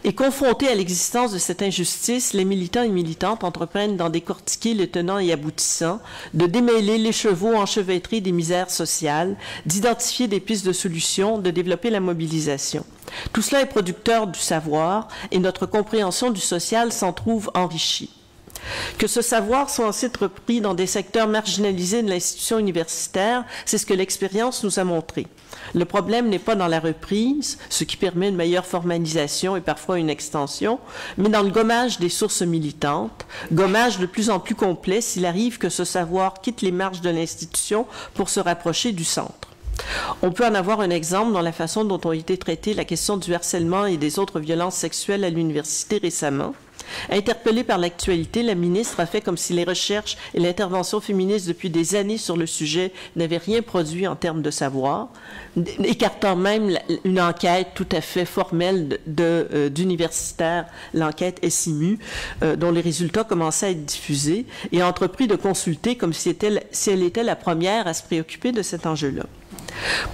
S3: Et confrontés à l'existence de cette injustice, les militants et militantes entreprennent d'en décortiquer les tenants et aboutissants, de démêler les chevaux enchevêtrés des misères sociales, d'identifier des pistes de solutions, de développer la mobilisation. Tout cela est producteur du savoir et notre compréhension du social s'en trouve enrichie. Que ce savoir soit ensuite repris dans des secteurs marginalisés de l'institution universitaire, c'est ce que l'expérience nous a montré. Le problème n'est pas dans la reprise, ce qui permet une meilleure formalisation et parfois une extension, mais dans le gommage des sources militantes, gommage de plus en plus complet s'il arrive que ce savoir quitte les marges de l'institution pour se rapprocher du centre. On peut en avoir un exemple dans la façon dont ont été traitées la question du harcèlement et des autres violences sexuelles à l'université récemment. Interpellée par l'actualité, la ministre a fait comme si les recherches et l'intervention féministe depuis des années sur le sujet n'avaient rien produit en termes de savoir, écartant même une enquête tout à fait formelle d'universitaires, l'enquête SIMU, dont les résultats commençaient à être diffusés, et a entrepris de consulter comme si elle était la première à se préoccuper de cet enjeu-là.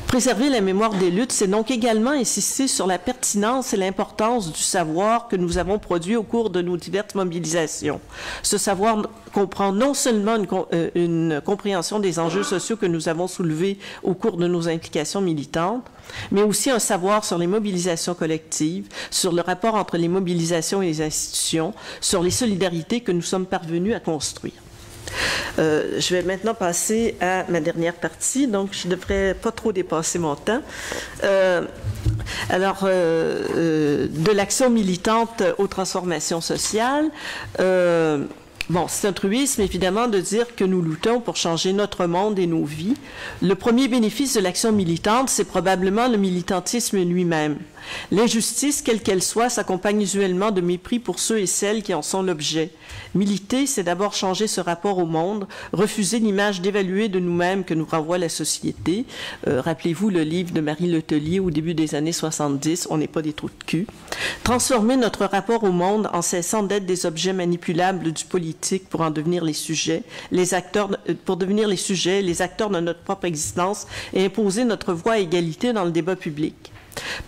S3: Préserver la mémoire des luttes, c'est donc également insister sur la pertinence et l'importance du savoir que nous avons produit au cours de nos diverses mobilisations. Ce savoir comprend non seulement une compréhension des enjeux sociaux que nous avons soulevés au cours de nos implications militantes, mais aussi un savoir sur les mobilisations collectives, sur le rapport entre les mobilisations et les institutions, sur les solidarités que nous sommes parvenus à construire. Je vais maintenant passer à ma dernière partie, donc je ne devrais pas trop dépasser mon temps. De l'action militante aux transformations sociales. Bon, c'est un truisme, évidemment, de dire que nous luttons pour changer notre monde et nos vies. Le premier bénéfice de l'action militante, c'est probablement le militantisme lui-même. L'injustice, quelle qu'elle soit, s'accompagne usuellement de mépris pour ceux et celles qui en sont l'objet. Militer, c'est d'abord changer ce rapport au monde, refuser l'image dévaluée de nous-mêmes que nous renvoie la société. Rappelez-vous le livre de Marie Letellier au début des années 70, « On n'est pas des trous de cul ». Transformer notre rapport au monde en cessant d'être des objets manipulables du politique pour en devenir les sujets, les acteurs de notre propre existence et imposer notre voix à égalité dans le débat public.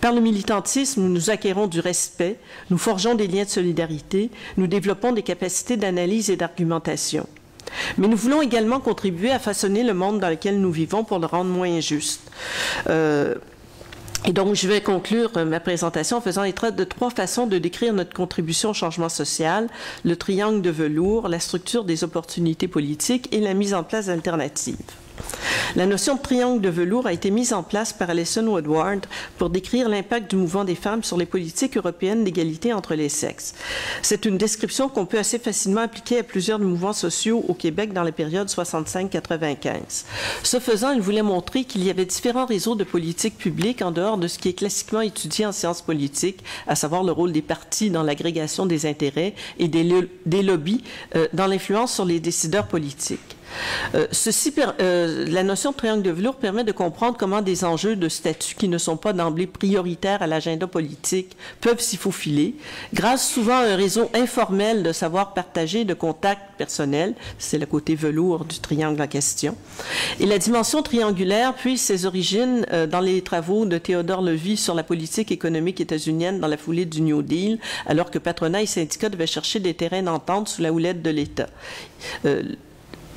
S3: Par le militantisme, nous acquérons du respect, nous forgeons des liens de solidarité, nous développons des capacités d'analyse et d'argumentation. Mais nous voulons également contribuer à façonner le monde dans lequel nous vivons pour le rendre moins injuste. Et donc, je vais conclure ma présentation en faisant état de 3 façons de décrire notre contribution au changement social, le triangle de velours, la structure des opportunités politiques et la mise en place d'alternatives. La notion de triangle de velours a été mise en place par Alison Woodward pour décrire l'impact du mouvement des femmes sur les politiques européennes d'égalité entre les sexes. C'est une description qu'on peut assez facilement appliquer à plusieurs mouvements sociaux au Québec dans la période 65-95. Ce faisant, il voulait montrer qu'il y avait différents réseaux de politiques publiques en dehors de ce qui est classiquement étudié en sciences politiques, à savoir le rôle des partis dans l'agrégation des intérêts et des lobbies dans l'influence sur les décideurs politiques. La notion de triangle de velours permet de comprendre comment des enjeux de statut qui ne sont pas d'emblée prioritaires à l'agenda politique peuvent s'y faufiler, grâce souvent à un réseau informel de savoir partagé, de contacts personnels, c'est le côté velours du triangle en question. Et la dimension triangulaire puise ses origines dans les travaux de Théodore Levy sur la politique économique états-unienne dans la foulée du New Deal, alors que patronat et syndicats devaient chercher des terrains d'entente sous la houlette de l'État.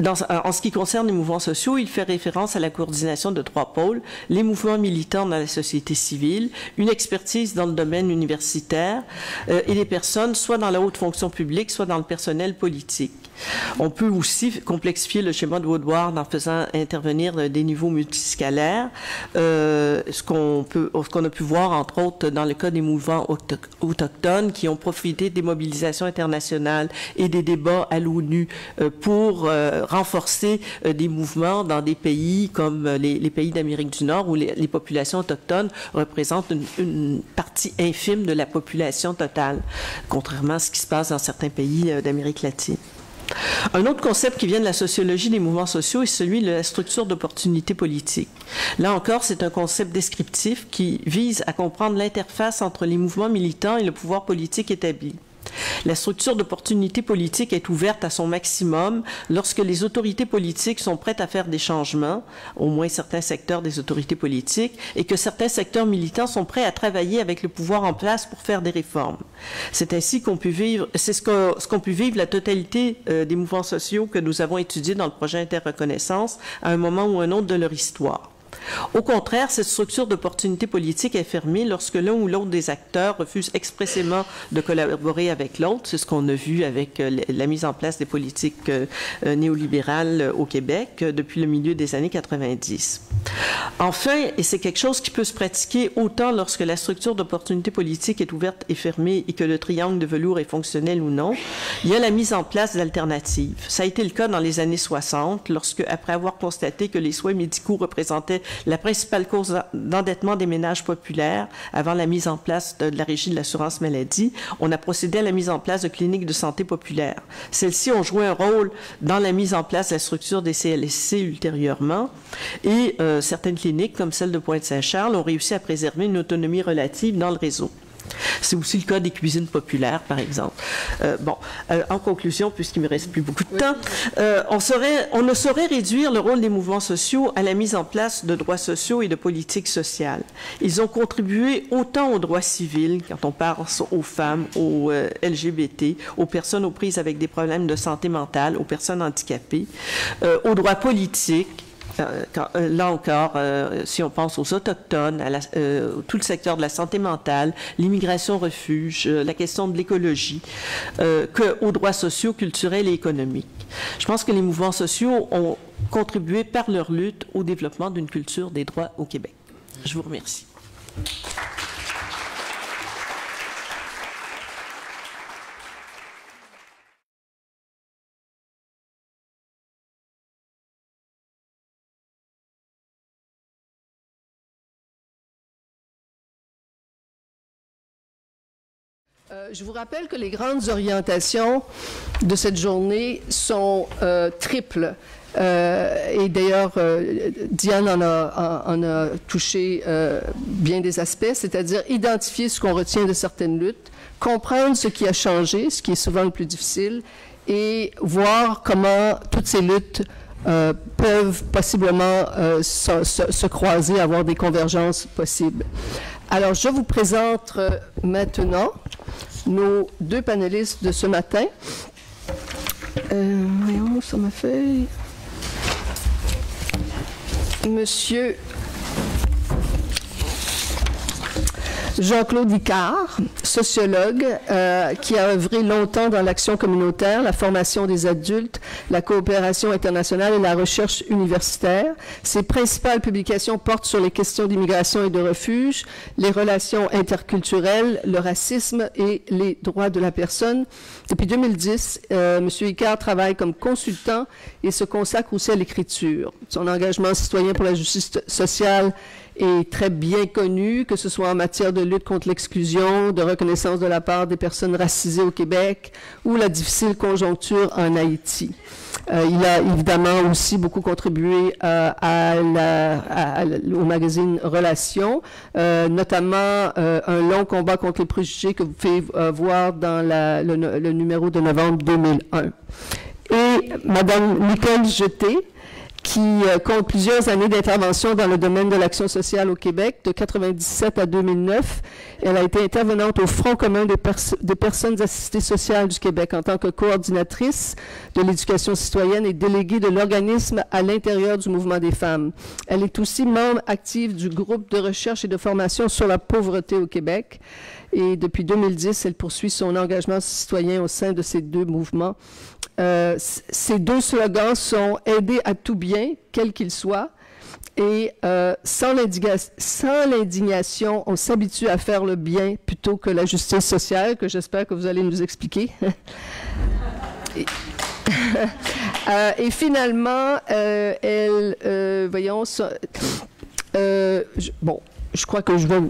S3: En ce qui concerne les mouvements sociaux, il fait référence à la coordination de 3 pôles, les mouvements militants dans la société civile, une expertise dans le domaine universitaire et les personnes soit dans la haute fonction publique, soit dans le personnel politique. On peut aussi complexifier le schéma de Woodward en faisant intervenir des niveaux multiscalaires, ce qu'on a pu voir entre autres dans le cas des mouvements autochtones qui ont profité des mobilisations internationales et des débats à l'ONU pour renforcer des mouvements dans des pays comme les pays d'Amérique du Nord où les populations autochtones représentent une partie infime de la population totale, contrairement à ce qui se passe dans certains pays d'Amérique latine. Un autre concept qui vient de la sociologie des mouvements sociaux est celui de la structure d'opportunité politique. Là encore, c'est un concept descriptif qui vise à comprendre l'interface entre les mouvements militants et le pouvoir politique établi. La structure d'opportunité politique est ouverte à son maximum lorsque les autorités politiques sont prêtes à faire des changements, au moins certains secteurs des autorités politiques, et que certains secteurs militants sont prêts à travailler avec le pouvoir en place pour faire des réformes. C'est ainsi qu'on peut vivre, c'est ce qu'ont pu vivre la totalité des mouvements sociaux que nous avons étudiés dans le projet Interreconnaissance à un moment ou un autre de leur histoire. Au contraire, cette structure d'opportunité politique est fermée lorsque l'un ou l'autre des acteurs refuse expressément de collaborer avec l'autre. C'est ce qu'on a vu avec la mise en place des politiques néolibérales au Québec depuis le milieu des années 90. Enfin, et c'est quelque chose qui peut se pratiquer autant lorsque la structure d'opportunité politique est ouverte et fermée et que le triangle de velours est fonctionnel ou non, il y a la mise en place d'alternatives. Ça a été le cas dans les années 60, lorsque, après avoir constaté que les soins médicaux représentaient la principale cause d'endettement des ménages populaires avant la mise en place de la régie de l'assurance maladie, on a procédé à la mise en place de cliniques de santé populaire. Celles-ci ont joué un rôle dans la mise en place de la structure des CLSC ultérieurement et certaines cliniques, comme celle de Pointe-Saint-Charles, ont réussi à préserver une autonomie relative dans le réseau. C'est aussi le cas des cuisines populaires, par exemple. En conclusion, puisqu'il me reste plus beaucoup de temps, on ne saurait réduire le rôle des mouvements sociaux à la mise en place de droits sociaux et de politiques sociales. Ils ont contribué autant aux droits civils, quand on pense aux femmes, aux LGBT, aux personnes aux prises avec des problèmes de santé mentale, aux personnes handicapées, aux droits politiques. Là encore, si on pense aux Autochtones, à tout le secteur de la santé mentale, l'immigration refuge, la question de l'écologie, qu'aux droits sociaux, culturels et économiques. Je pense que les mouvements sociaux ont contribué par leur lutte au développement d'une culture des droits au Québec. Je vous remercie.
S2: Je vous rappelle que les grandes orientations de cette journée sont triples. Et d'ailleurs, Diane en a touché bien des aspects, c'est-à-dire identifier ce qu'on retient de certaines luttes, comprendre ce qui a changé, ce qui est souvent le plus difficile, et voir comment toutes ces luttes peuvent possiblement se croiser, avoir des convergences possibles. Alors, je vous présente maintenant nos deux panélistes de ce matin. Voyons sur ma feuille. Monsieur Jean-Claude Icard, sociologue, qui a œuvré longtemps dans l'action communautaire, la formation des adultes, la coopération internationale et la recherche universitaire. Ses principales publications portent sur les questions d'immigration et de refuge, les relations interculturelles, le racisme et les droits de la personne. Depuis 2010, M. Icard travaille comme consultant et se consacre aussi à l'écriture. Son engagement citoyen pour la justice sociale est très bien connu, que ce soit en matière de lutte contre l'exclusion, de reconnaissance de la part des personnes racisées au Québec ou la difficile conjoncture en Haïti. Il a évidemment aussi beaucoup contribué au magazine Relations, notamment un long combat contre les préjugés que vous pouvez voir dans le numéro de novembre 2001. Et Mme Nicole Jeté, qui compte plusieurs années d'intervention dans le domaine de l'action sociale au Québec, de 1997 à 2009. Elle a été intervenante au Front commun des personnes assistées sociales du Québec en tant que coordinatrice de l'éducation citoyenne et déléguée de l'organisme à l'intérieur du mouvement des femmes. Elle est aussi membre active du groupe de recherche et de formation sur la pauvreté au Québec. Et depuis 2010, elle poursuit son engagement citoyen au sein de ces deux mouvements. Ces deux slogans sont « Aider à tout bien, quel qu'il soit » et sans l'indignation, on s'habitue à faire le bien plutôt que la justice sociale », que j'espère que vous allez nous expliquer. Et finalement, voyons, je crois que je vais...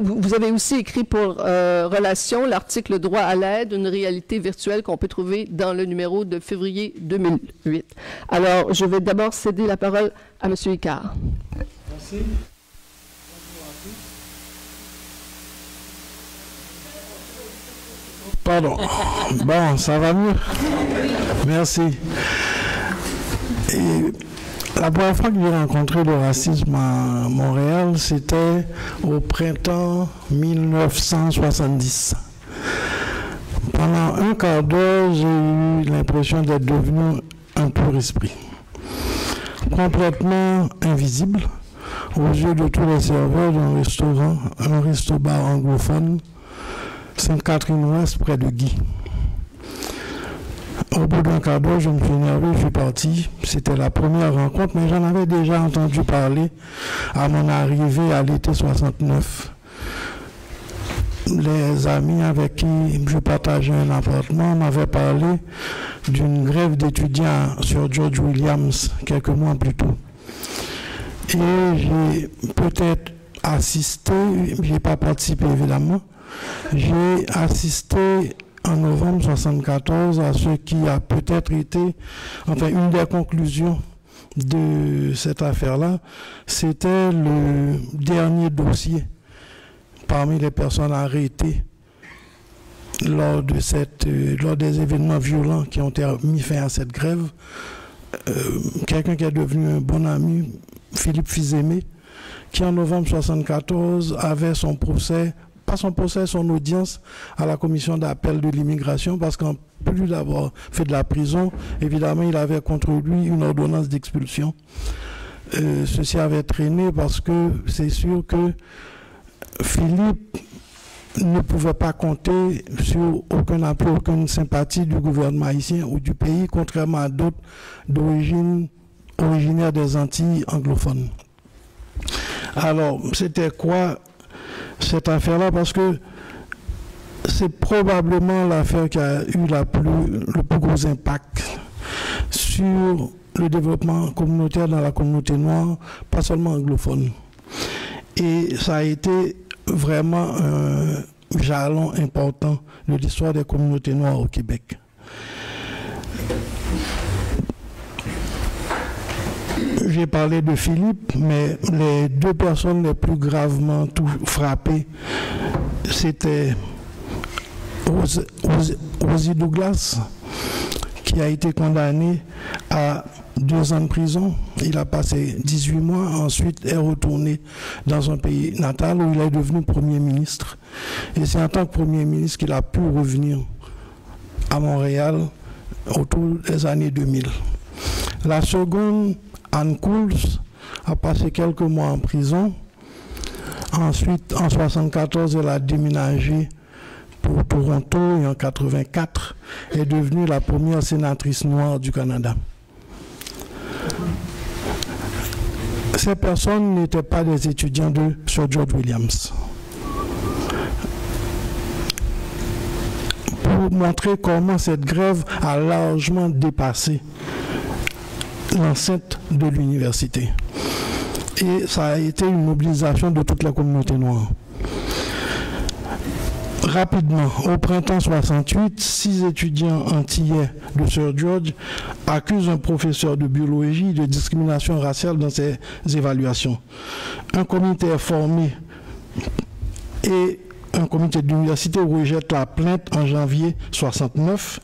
S2: vous avez aussi écrit pour Relations l'article « Droit à l'aide, une réalité virtuelle » qu'on peut trouver dans le numéro de février 2008. Alors, je vais d'abord céder la parole à M. Icard.
S4: Merci. Pardon. Bon, ça va mieux? Merci. La première fois que j'ai rencontré le racisme à Montréal, c'était au printemps 1970. Pendant un quart d'heure, j'ai eu l'impression d'être devenu un pur esprit. complètement invisible aux yeux de tous les serveurs d'un restaurant, un resto-bar anglophone, Sainte-Catherine-Ouest, près de Guy. Au bout d'un quart d'heure, je me suis énervé, je suis parti. C'était la première rencontre, mais j'en avais déjà entendu parler à mon arrivée à l'été 69. Les amis avec qui je partageais un appartement m'avaient parlé d'une grève d'étudiants sur George Williams quelques mois plus tôt. Et j'ai peut-être assisté, je n'ai pas participé évidemment, j'ai assisté en novembre 1974 à ce qui a peut-être été, enfin une des conclusions de cette affaire-là, c'était le dernier dossier parmi les personnes arrêtées lors des événements violents qui ont mis fin à cette grève. Quelqu'un qui est devenu un bon ami, Philippe Fils-Aimé, qui en novembre 1974 avait son procès, pas son procès, son audience à la commission d'appel de l'immigration, parce qu'en plus d'avoir fait de la prison, évidemment, il avait contre lui une ordonnance d'expulsion. Ceci avait traîné parce que c'est sûr que Philippe ne pouvait pas compter sur aucun appui, aucune sympathie du gouvernement haïtien ou du pays, contrairement à d'autres originaires des Antilles anglophones. Alors, c'était quoi cette affaire-là? Parce que c'est probablement l'affaire qui a eu le plus gros impact sur le développement communautaire dans la communauté noire, pas seulement anglophone. Et ça a été vraiment un jalon important de l'histoire des communautés noires au Québec. J'ai parlé de Philippe, mais les deux personnes les plus gravement frappées, c'était Rosie Douglas, qui a été condamné à 2 ans de prison. Il a passé 18 mois, ensuite est retourné dans son pays natal où il est devenu Premier ministre. Et c'est en tant que Premier ministre qu'il a pu revenir à Montréal autour des années 2000. La seconde, Anne Coules, a passé quelques mois en prison. Ensuite, en 1974, elle a déménagé pour Toronto et en 1984, est devenue la première sénatrice noire du Canada. Ces personnes n'étaient pas des étudiants de Sir George Williams. Pour montrer comment cette grève a largement dépassé l'enceinte de l'université. Et ça a été une mobilisation de toute la communauté noire. Rapidement, au printemps 68, 6 étudiants antillais de Sir George accusent un professeur de biologie de discrimination raciale dans ses évaluations. Un comité est formé et un comité de l'université rejette la plainte en janvier 69.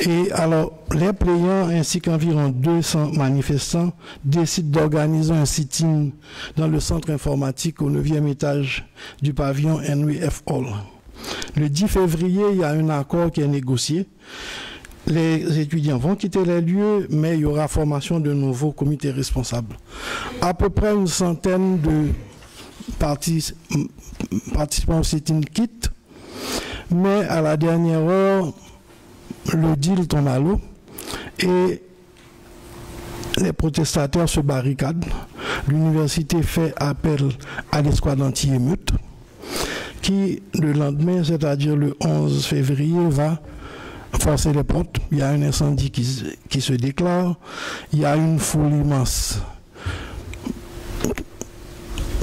S4: Et alors, les plaignants ainsi qu'environ 200 manifestants décident d'organiser un sit-in dans le centre informatique au 9e étage du pavillon Henry F. Hall. Le 10 février, il y a un accord qui est négocié. Les étudiants vont quitter les lieux, mais il y aura formation de nouveaux comités responsables. À peu près une centaine de participants au sit-in quittent, mais à la dernière heure, le deal tombe à l'eau et les protestataires se barricadent. L'université fait appel à l'escouade anti-émeute qui, le lendemain, c'est-à-dire le 11 février, va forcer les portes. Il y a un incendie qui se déclare. Il y a une foule immense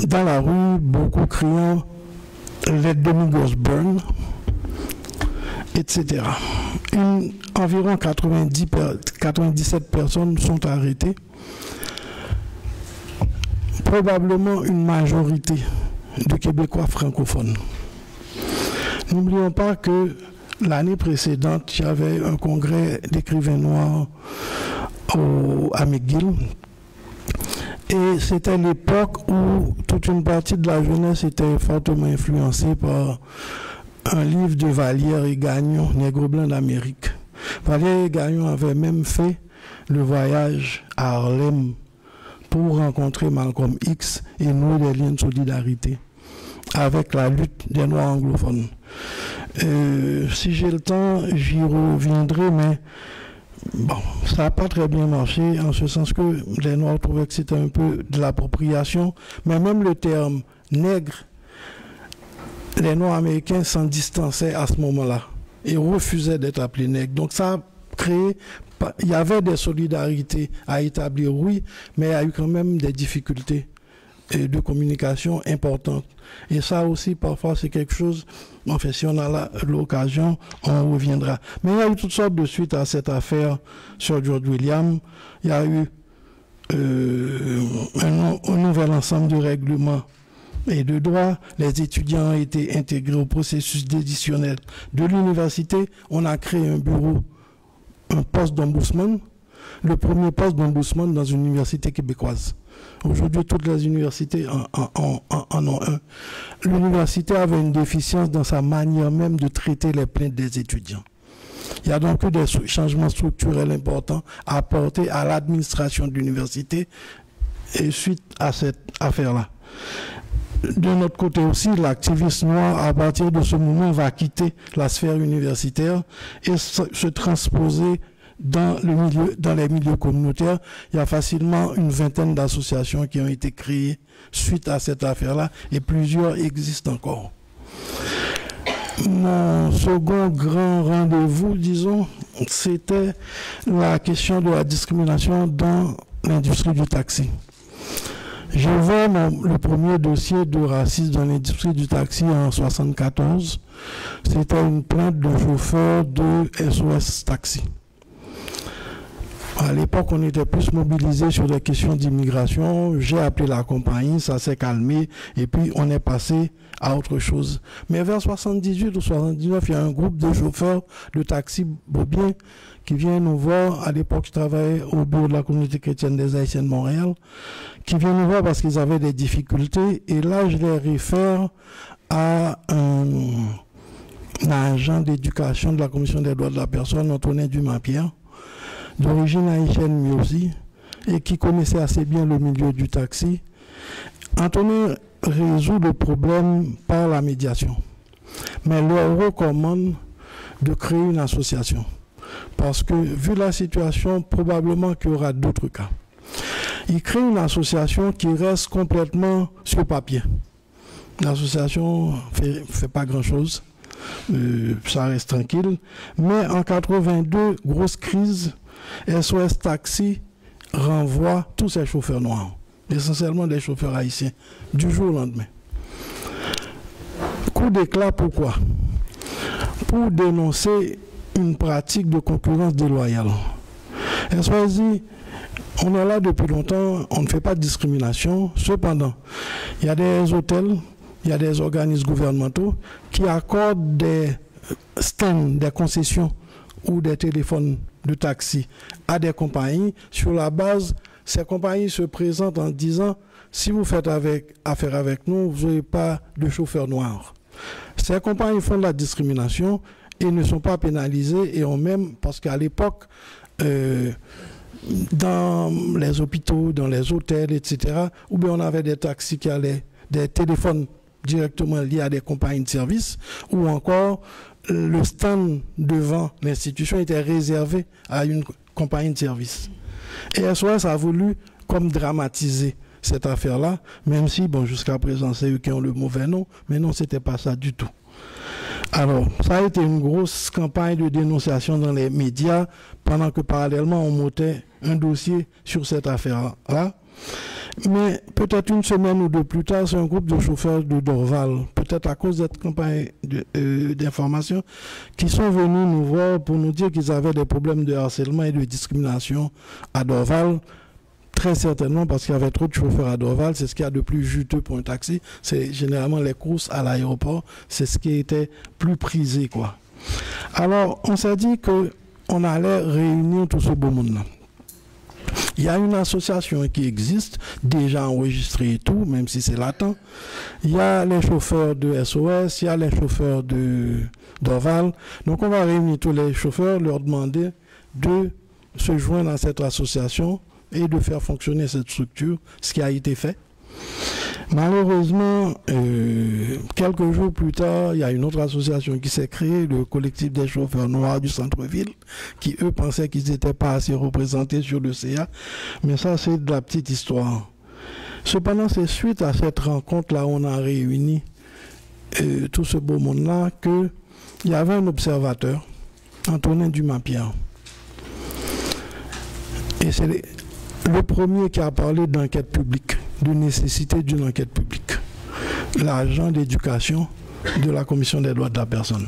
S4: dans la rue, beaucoup criant « Let the Negroes burn », etc. Environ 97 personnes sont arrêtées. Probablement une majorité de Québécois francophones. N'oublions pas que l'année précédente, il y avait un congrès d'écrivains noirs à McGill. Et c'était l'époque où toute une partie de la jeunesse était fortement influencée par un livre de Vallière et Gagnon, Nègre blanc d'Amérique. Vallière et Gagnon avaient même fait le voyage à Harlem pour rencontrer Malcolm X et nouer des liens de solidarité avec la lutte des Noirs anglophones. Si j'ai le temps, j'y reviendrai, mais bon, ça n'a pas très bien marché, en ce sens que les Noirs trouvaient que c'était un peu de l'appropriation, mais même le terme nègre, les Noirs américains s'en distançaient à ce moment-là et refusaient d'être appelés nègres. Donc ça a créé, il y avait des solidarités à établir, oui, mais il y a eu quand même des difficultés de communication importantes. Et ça aussi, parfois, c'est quelque chose, enfin, si on a l'occasion, on reviendra. Mais il y a eu toutes sortes de suites à cette affaire sur George Williams. Il y a eu un nouvel ensemble de règlements et de droits. Les étudiants ont été intégrés au processus décisionnel de l'université. On a créé un bureau, un poste d'ombudsman, le premier poste d'ombudsman dans une université québécoise. Aujourd'hui, toutes les universités en ont un. L'université avait une déficience dans sa manière même de traiter les plaintes des étudiants. Il y a donc eu des changements structurels importants à apporter à l'administration de l'université et suite à cette affaire-là. De notre côté aussi, l'activisme noir, à partir de ce moment, va quitter la sphère universitaire et se transposer dans les milieux communautaires. Il y a facilement une vingtaine d'associations qui ont été créées suite à cette affaire-là et plusieurs existent encore. Mon second grand rendez-vous, disons, c'était la question de la discrimination dans l'industrie du taxi. J'ai ouvert le premier dossier de racisme dans l'industrie du taxi en 1974. C'était une plainte de chauffeur de SOS Taxi. À l'époque, on était plus mobilisé sur des questions d'immigration. J'ai appelé la compagnie, ça s'est calmé, et puis on est passé à autre chose. Mais vers 78 ou 79, il y a un groupe de chauffeurs de taxi bobiens qui vient nous voir. À l'époque, je travaillais au bureau de la communauté chrétienne des Haïtiens de Montréal, qui vient nous voir parce qu'ils avaient des difficultés. Et là, je les réfère à un agent d'éducation de la Commission des droits de la personne, Antonin Dumas-Pierre, d'origine haïtienne mais aussi, et qui connaissait assez bien le milieu du taxi. Antonin résout le problème par la médiation, mais leur recommande de créer une association, parce que vu la situation, probablement qu'il y aura d'autres cas. Il crée une association qui reste complètement sur papier. L'association ne fait pas grand-chose, ça reste tranquille, mais en 82, grosse crise, SOS Taxi renvoie tous ses chauffeurs noirs, essentiellement des chauffeurs haïtiens, du jour au lendemain. Coup d'éclat, pourquoi? Pour dénoncer une pratique de concurrence déloyale. SOS dit, on est là depuis longtemps, on ne fait pas de discrimination, cependant, il y a des hôtels, il y a des organismes gouvernementaux qui accordent des stands, des concessions ou des téléphones de taxi à des compagnies. Sur la base, ces compagnies se présentent en disant si vous faites affaire avec nous, vous n'aurez pas de chauffeur noir. Ces compagnies font de la discrimination et ne sont pas pénalisées et ont même, parce qu'à l'époque, dans les hôpitaux, dans les hôtels, etc., ou bien on avait des taxis qui allaient, des téléphones directement liés à des compagnies de services, ou encore le stand devant l'institution était réservé à une compagnie de service. Et SOS a voulu comme dramatiser cette affaire-là, même si, bon, jusqu'à présent, c'est eux qui ont le mauvais nom, mais non, c'était pas ça du tout. Alors, ça a été une grosse campagne de dénonciation dans les médias, pendant que parallèlement, on montait un dossier sur cette affaire-là. Mais peut-être une semaine ou deux plus tard, c'est un groupe de chauffeurs de Dorval, peut-être à cause de cette campagne d'information, qui sont venus nous voir pour nous dire qu'ils avaient des problèmes de harcèlement et de discrimination à Dorval. Très certainement parce qu'il y avait trop de chauffeurs à Dorval, c'est ce qu'il y a de plus juteux pour un taxi. C'est généralement les courses à l'aéroport, c'est ce qui était plus prisé, quoi. Alors, on s'est dit qu'on allait réunir tout ce beau monde-là. Il y a une association qui existe, déjà enregistrée et tout, même si c'est latent. Il y a les chauffeurs de SOS, il y a les chauffeurs de Dorval. Donc on va réunir tous les chauffeurs, leur demander de se joindre à cette association et de faire fonctionner cette structure, ce qui a été fait. Malheureusement, quelques jours plus tard, il y a une autre association qui s'est créée, le collectif des chauffeurs noirs du centre-ville, qui eux pensaient qu'ils n'étaient pas assez représentés sur le CA, mais ça c'est de la petite histoire. Cependant, c'est suite à cette rencontre-là, on a réuni tout ce beau monde-là, qu'il y avait un observateur, Antonin Dumas-Pierre. Et c'est le premier qui a parlé d'enquête publique, de nécessité d'une enquête publique. L'agent d'éducation de la Commission des droits de la personne.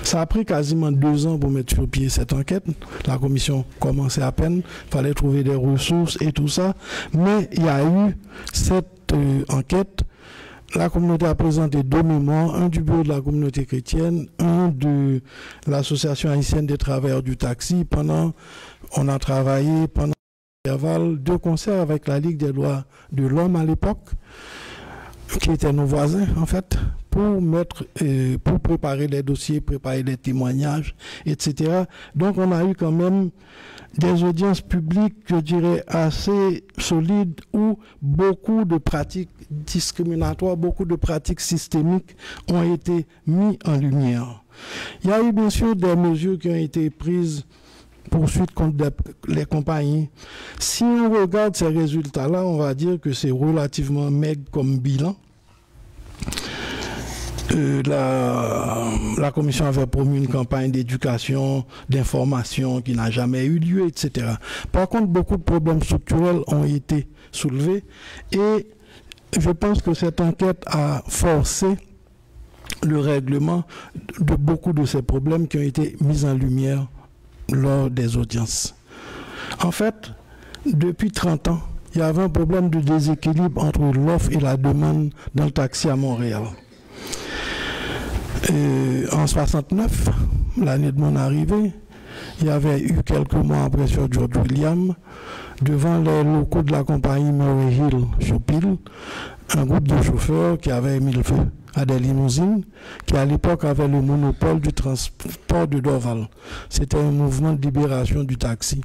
S4: Ça a pris quasiment 2 ans pour mettre sur pied cette enquête. La commission commençait à peine, il fallait trouver des ressources et tout ça. Mais il y a eu cette enquête. La communauté a présenté 2 mémoires, un du bureau de la communauté chrétienne, un de l'association haïtienne des travailleurs du taxi. On a travaillé pendant l'intervalle de concert avec la Ligue des droits de l'homme à l'époque, qui étaient nos voisins en fait, pour préparer les dossiers, préparer les témoignages, etc. Donc on a eu quand même des audiences publiques, je dirais, assez solides, où beaucoup de pratiques discriminatoires, beaucoup de pratiques systémiques ont été mises en lumière. Il y a eu bien sûr des mesures qui ont été prises, poursuite contre les compagnies. Si on regarde ces résultats-là, on va dire que c'est relativement maigre comme bilan. La commission avait promu une campagne d'éducation, d'information qui n'a jamais eu lieu, etc. Par contre, beaucoup de problèmes structurels ont été soulevés et je pense que cette enquête a forcé le règlement de beaucoup de ces problèmes qui ont été mis en lumière lors des audiences. En fait, depuis 30 ans, il y avait un problème de déséquilibre entre l'offre et la demande dans le taxi à Montréal. En 69, l'année de mon arrivée, il y avait eu quelques mois après sur George Williams, devant les locaux de la compagnie Murray Hill Chopil, un groupe de chauffeurs qui avait mis le feu à des limousines, qui à l'époque avait le monopole du transport de Dorval. C'était un mouvement de libération du taxi,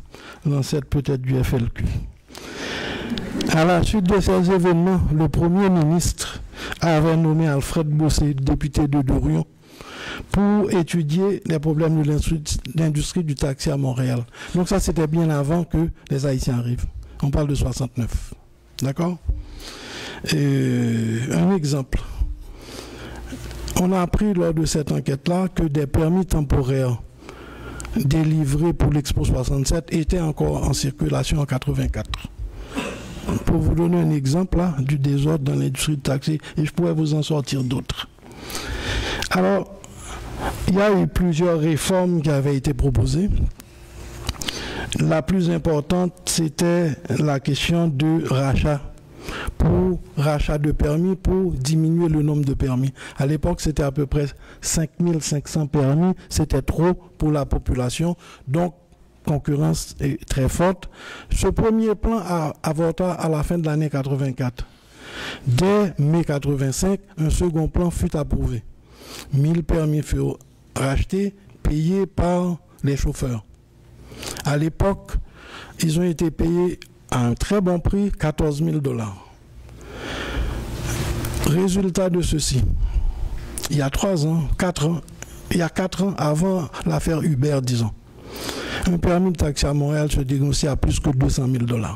S4: l'ancêtre peut-être du FLQ. À la suite de ces événements, le Premier ministre avait nommé Alfred Bossé, député de Dorion, pour étudier les problèmes de l'industrie du taxi à Montréal. Donc ça, c'était bien avant que les Haïtiens arrivent. On parle de 69. D'accord ? Un exemple. On a appris lors de cette enquête-là que des permis temporaires délivrés pour l'Expo 67 étaient encore en circulation en 84. Pour vous donner un exemple là, du désordre dans l'industrie du taxi, et je pourrais vous en sortir d'autres. Alors, il y a eu plusieurs réformes qui avaient été proposées. La plus importante, c'était la question de rachat de permis pour diminuer le nombre de permis. À l'époque, c'était à peu près 5500 permis. C'était trop pour la population. Donc, concurrence est très forte. Ce premier plan a avorté à la fin de l'année 84. Dès mai 85, un second plan fut approuvé. 1000 permis furent rachetés, payés par les chauffeurs. À l'époque, ils ont été payés à un très bon prix, 14 000 $. Résultat de ceci, il y a 4 ans avant l'affaire Uber, disons, un permis de taxi à Montréal se négociait à plus que 200 000 $.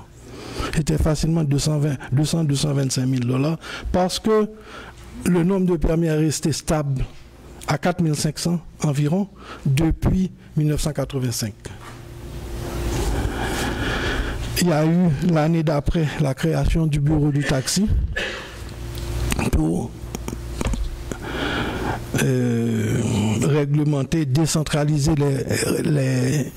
S4: C'était facilement 225 000 $ parce que le nombre de permis est resté stable à 4 500 environ depuis 1985. Il y a eu l'année d'après la création du bureau du taxi pour réglementer, décentraliser les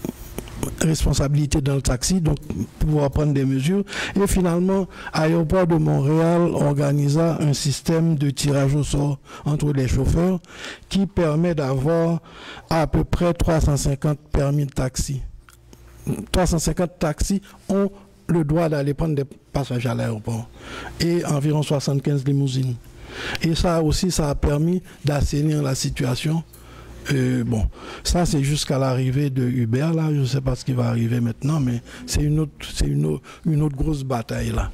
S4: responsabilités dans le taxi, donc pouvoir prendre des mesures. Et finalement, Aéroport de Montréal organisa un système de tirage au sort entre les chauffeurs qui permet d'avoir à peu près 350 permis de taxi. 350 taxis ont le droit d'aller prendre des passagers à l'aéroport et environ 75 limousines. Et ça aussi, ça a permis d'assainir la situation Bon, ça c'est jusqu'à l'arrivée de Hubert, là. Je ne sais pas ce qui va arriver maintenant, mais c'est une autre grosse bataille, là.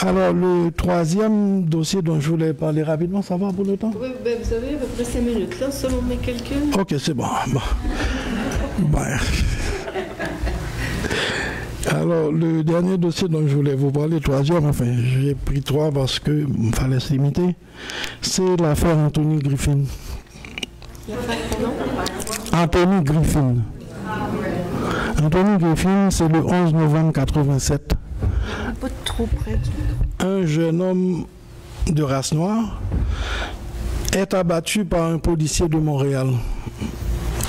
S4: Alors, le troisième dossier dont je voulais parler rapidement, ça va pour le temps?
S2: Oui, ben, vous avez à peu près 5 minutes, là, selon mes calculs.
S4: Ok, c'est bon. Alors, le dernier dossier dont je voulais vous parler, troisième, enfin, j'ai pris 3 parce qu'il fallait se limiter, c'est l'affaire Anthony Griffin. Anthony Griffin. Anthony Griffin, c'est le 11 novembre 1987.
S2: Pas trop près.
S4: Un jeune homme de race noire est abattu par un policier de Montréal,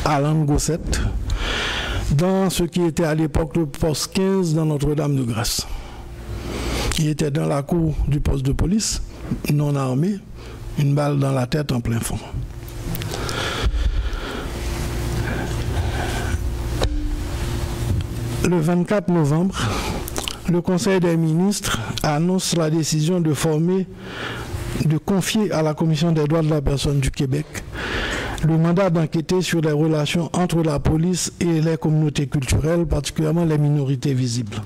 S4: Alan Gossett, dans ce qui était à l'époque le poste 15 dans Notre-Dame-de-Grâce. Il était dans la cour du poste de police, non armé, une balle dans la tête en plein fond. Le 24 novembre, le Conseil des ministres annonce la décision de confier à la Commission des droits de la personne du Québec le mandat d'enquêter sur les relations entre la police et les communautés culturelles, particulièrement les minorités visibles.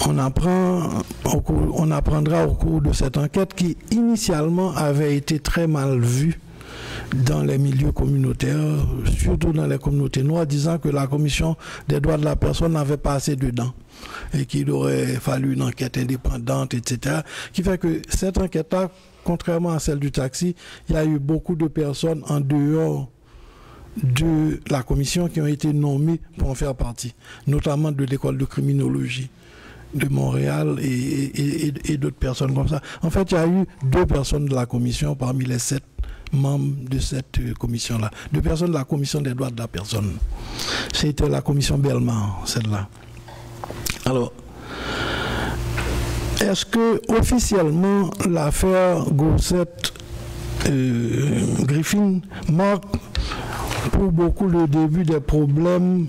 S4: On apprendra au cours de cette enquête qui initialement avait été très mal vue dans les milieux communautaires, surtout dans les communautés noires, disant que la Commission des droits de la personne n'avait pas assez dedans et qu'il aurait fallu une enquête indépendante, etc. Qui fait que cette enquête-là, contrairement à celle du taxi, il y a eu beaucoup de personnes en dehors de la commission qui ont été nommées pour en faire partie, notamment de l'école de criminologie de Montréal et d'autres personnes comme ça. En fait, il y a eu 2 personnes de la commission parmi les 7 membres de cette commission-là. 2 personnes de la commission des droits de la personne. C'était la commission Bellemare, celle-là. Alors, est-ce que officiellement l'affaire Gossett-Griffin marque pour beaucoup le début des problèmes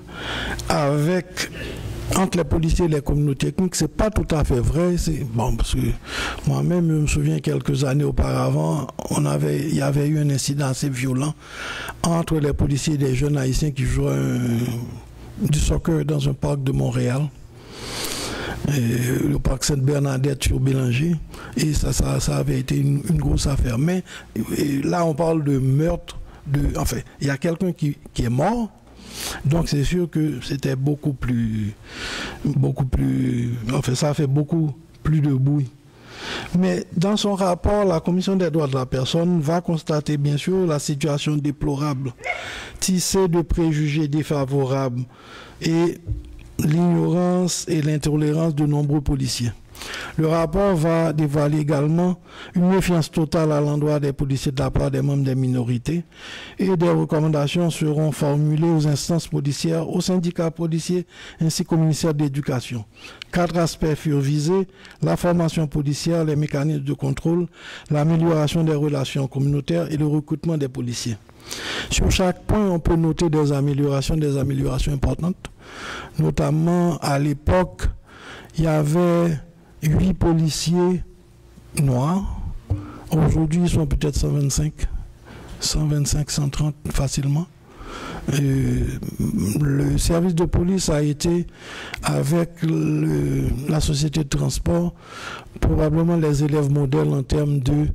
S4: entre les policiers et les communautés ethniques? C'est pas tout à fait vrai. Bon, parce que moi-même, je me souviens quelques années auparavant, il y avait eu un incident assez violent entre les policiers et des jeunes haïtiens qui jouaient du soccer dans un parc de Montréal. Le parc Sainte-Bernadette sur Bélanger, et ça avait été une grosse affaire. Mais là, on parle de meurtre. Enfin, il y a quelqu'un qui est mort. Donc c'est sûr que c'était beaucoup plus, enfin ça fait beaucoup plus de bruit. Mais dans son rapport, la Commission des droits de la personne va constater bien sûr la situation déplorable, tissée de préjugés défavorables et l'ignorance et l'intolérance de nombreux policiers. Le rapport va dévoiler également une méfiance totale à l'endroit des policiers de la part des membres des minorités et des recommandations seront formulées aux instances policières, aux syndicats policiers ainsi qu'au ministère de l'Éducation. 4 aspects furent visés: la formation policière, les mécanismes de contrôle, l'amélioration des relations communautaires et le recrutement des policiers. Sur chaque point, on peut noter des améliorations importantes. Notamment, à l'époque, il y avait 8 policiers noirs. Aujourd'hui, ils sont peut-être 125, 130 facilement. Le service de police a été, avec la société de transport, probablement les élèves modèles en termes de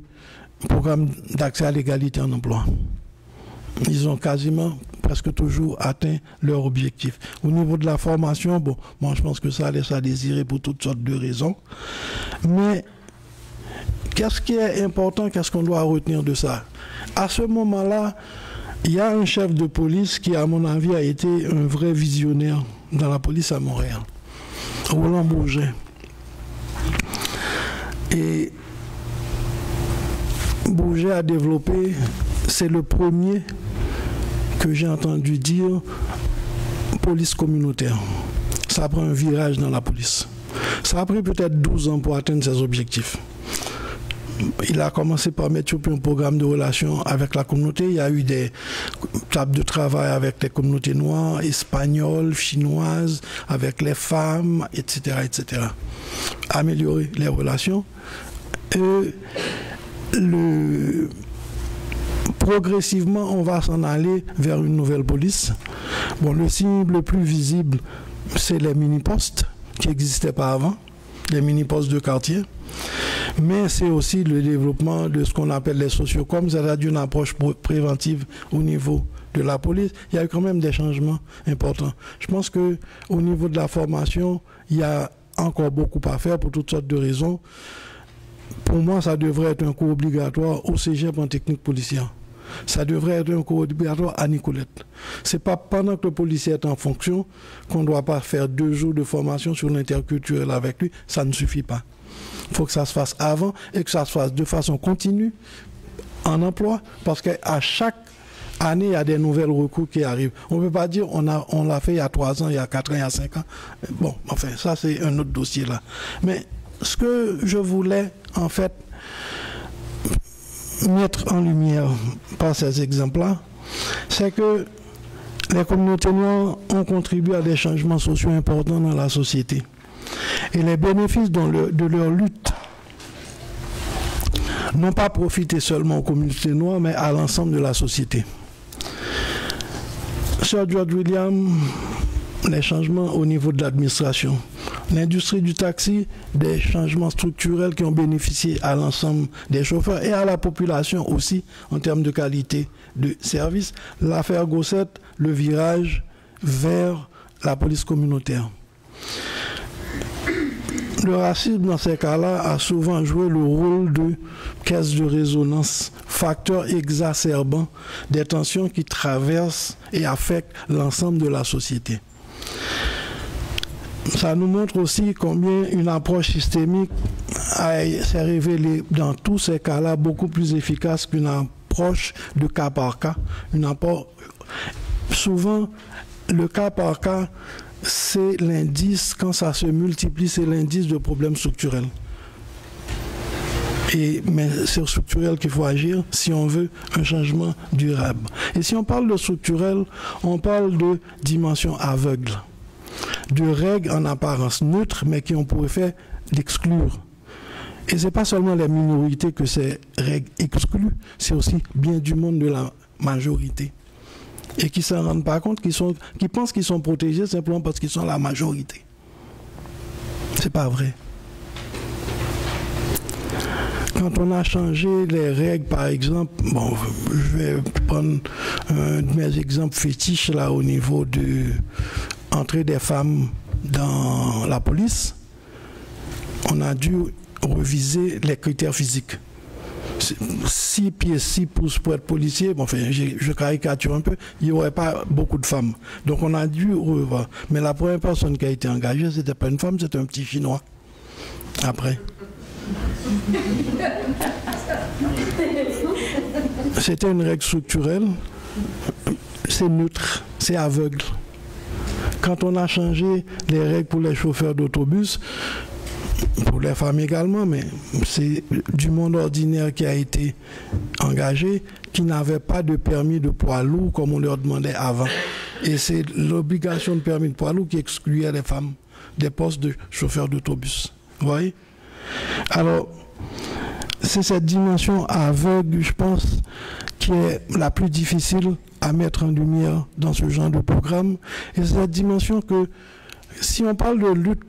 S4: programme d'accès à l'égalité en emploi. Ils ont quasiment, presque toujours atteint leur objectif. Au niveau de la formation, bon, moi je pense que ça laisse à désirer pour toutes sortes de raisons. Mais qu'est-ce qui est important, qu'est-ce qu'on doit retenir de ça? À ce moment-là, il y a un chef de police qui, à mon avis, a été un vrai visionnaire dans la police à Montréal, Roland Bourget. Et Bourget a développé, c'est le premier que j'ai entendu dire, police communautaire. Ça prend un virage dans la police. Ça a pris peut-être 12 ans pour atteindre ses objectifs. Il a commencé par mettre sur pied un programme de relations avec la communauté. Il y a eu des tables de travail avec les communautés noires, espagnoles, chinoises, avec les femmes, etc., etc. Améliorer les relations. progressivement, on va s'en aller vers une nouvelle police. Bon, le signe le plus visible, c'est les mini-postes qui n'existaient pas avant, les mini-postes de quartier. Mais c'est aussi le développement de ce qu'on appelle les sociocoms, c'est-à-dire une approche préventive au niveau de la police. Il y a eu quand même des changements importants. Je pense qu'au niveau de la formation, il y a encore beaucoup à faire pour toutes sortes de raisons. Pour moi, ça devrait être un cours obligatoire au cégep en technique policière. Ça devrait être un cours obligatoire à Nicolette. Ce n'est pas pendant que le policier est en fonction qu'on ne doit pas faire 2 jours de formation sur l'interculturel avec lui. Ça ne suffit pas. Il faut que ça se fasse avant et que ça se fasse de façon continue en emploi, parce qu'à chaque année, il y a des nouvelles recours qui arrivent. On ne peut pas dire on l'a fait il y a 3 ans, il y a 4 ans, il y a 5 ans. Bon, enfin, ça c'est un autre dossier là. Mais ce que je voulais en fait mettre en lumière par ces exemples-là, c'est que les communautés noires ont contribué à des changements sociaux importants dans la société. Et les bénéfices de leur lutte n'ont pas profité seulement aux communautés noires, mais à l'ensemble de la société. Sir George Williams, les changements au niveau de l'administration. L'industrie du taxi, des changements structurels qui ont bénéficié à l'ensemble des chauffeurs et à la population aussi en termes de qualité de service. L'affaire Gossette, le virage vers la police communautaire. Le racisme, dans ces cas-là, a souvent joué le rôle de caisse de résonance, facteur exacerbant des tensions qui traversent et affectent l'ensemble de la société. Ça nous montre aussi combien une approche systémique s'est révélée dans tous ces cas-là beaucoup plus efficace qu'une approche de cas par cas. Souvent, le cas par cas, c'est l'indice, quand ça se multiplie, c'est l'indice de problèmes structurels. Mais c'est structurel qu'il faut agir si on veut un changement durable. Et si on parle de structurel, on parle de dimension aveugle, de règles en apparence neutres, mais qui ont pour effet d'exclure. Et ce n'est pas seulement les minorités que ces règles excluent, c'est aussi bien du monde de la majorité. Et qui ne s'en rendent pas compte, qui pensent qu'ils sont protégés simplement parce qu'ils sont la majorité. C'est pas vrai. Quand on a changé les règles, par exemple, bon, je vais prendre un de mes exemples fétiches là au niveau de l'entrée des femmes dans la police, on a dû reviser les critères physiques. 6 pieds, 6 pouces pour être policier, bon, enfin, je caricature un peu, il n'y aurait pas beaucoup de femmes. Donc on a dû revoir. Mais la première personne qui a été engagée, ce n'était pas une femme, c'était un petit Chinois. Après. C'était une règle structurelle, c'est neutre, c'est aveugle. Quand on a changé les règles pour les chauffeurs d'autobus, pour les femmes également, mais c'est du monde ordinaire qui a été engagé, qui n'avait pas de permis de poids lourd comme on leur demandait avant. Et c'est l'obligation de permis de poids lourd qui excluait les femmes des postes de chauffeurs d'autobus. Vous voyez? Alors, c'est cette dimension aveugle, je pense, qui est la plus difficile à mettre en lumière dans ce genre de programme. Et c'est cette dimension que, si on parle de lutte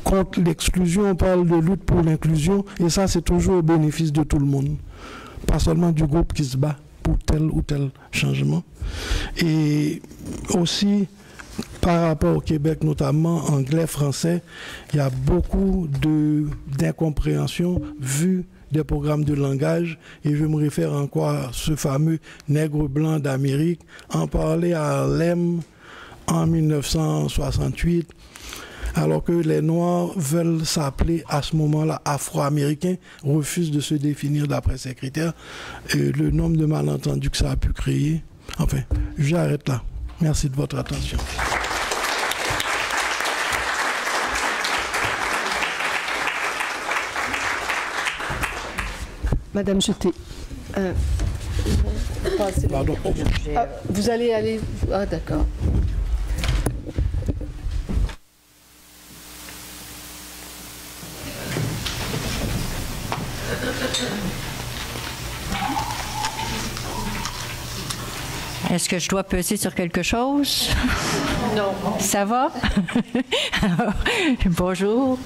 S4: contre l'exclusion, on parle de lutte pour l'inclusion, et ça, c'est toujours au bénéfice de tout le monde. Pas seulement du groupe qui se bat pour tel ou tel changement. Et aussi, par rapport au Québec, notamment anglais, français, il y a beaucoup d'incompréhension vu des programmes de langage, et je me réfère encore à ce fameux nègre blanc d'Amérique, en parlait à Harlem en 1968, alors que les Noirs veulent s'appeler à ce moment-là Afro-Américains, refusent de se définir d'après ces critères, et le nombre de malentendus que ça a pu créer. Enfin, j'arrête là. Merci de votre attention.
S2: Madame Jeté.
S4: Pardon.
S2: Vous allez aller... Ah, d'accord.
S5: Est-ce que je dois peser sur quelque chose?
S3: Non.
S5: Ça va? Alors, bonjour.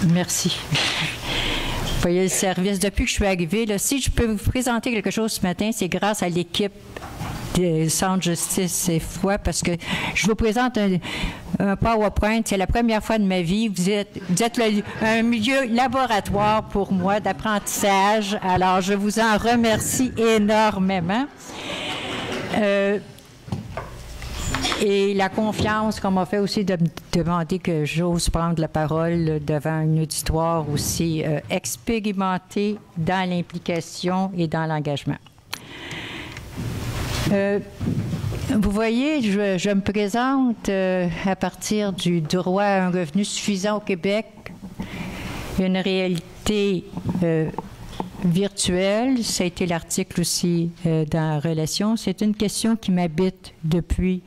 S5: Merci. Vous voyez le service. Depuis que je suis arrivée, là, si je peux vous présenter quelque chose ce matin, c'est grâce à l'équipe du Centre Justice et Foi, parce que je vous présente un PowerPoint. C'est la première fois de ma vie. Vous êtes un milieu laboratoire pour moi d'apprentissage. Alors, je vous en remercie énormément. Et la confiance qu'on m'a fait aussi de me demander que j'ose prendre la parole devant un auditoire aussi expérimenté dans l'implication et dans l'engagement. Vous voyez, je me présente à partir du droit à un revenu suffisant au Québec, une réalité virtuelle. Ça a été l'article aussi dans Relations. C'est une question qui m'habite depuis,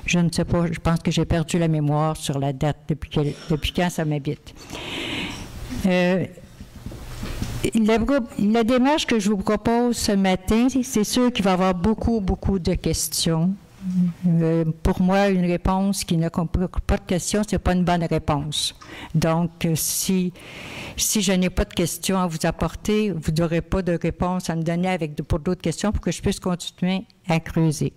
S5: je ne sais pas, je pense que j'ai perdu la mémoire sur la date, depuis quand ça m'habite. La démarche que je vous propose ce matin, c'est sûr qu'il va y avoir beaucoup de questions. Pour moi, une réponse qui ne comporte pas de questions, ce n'est pas une bonne réponse. Donc, si je n'ai pas de questions à vous apporter, vous n'aurez pas de réponse à me donner pour d'autres questions pour que je puisse continuer à creuser.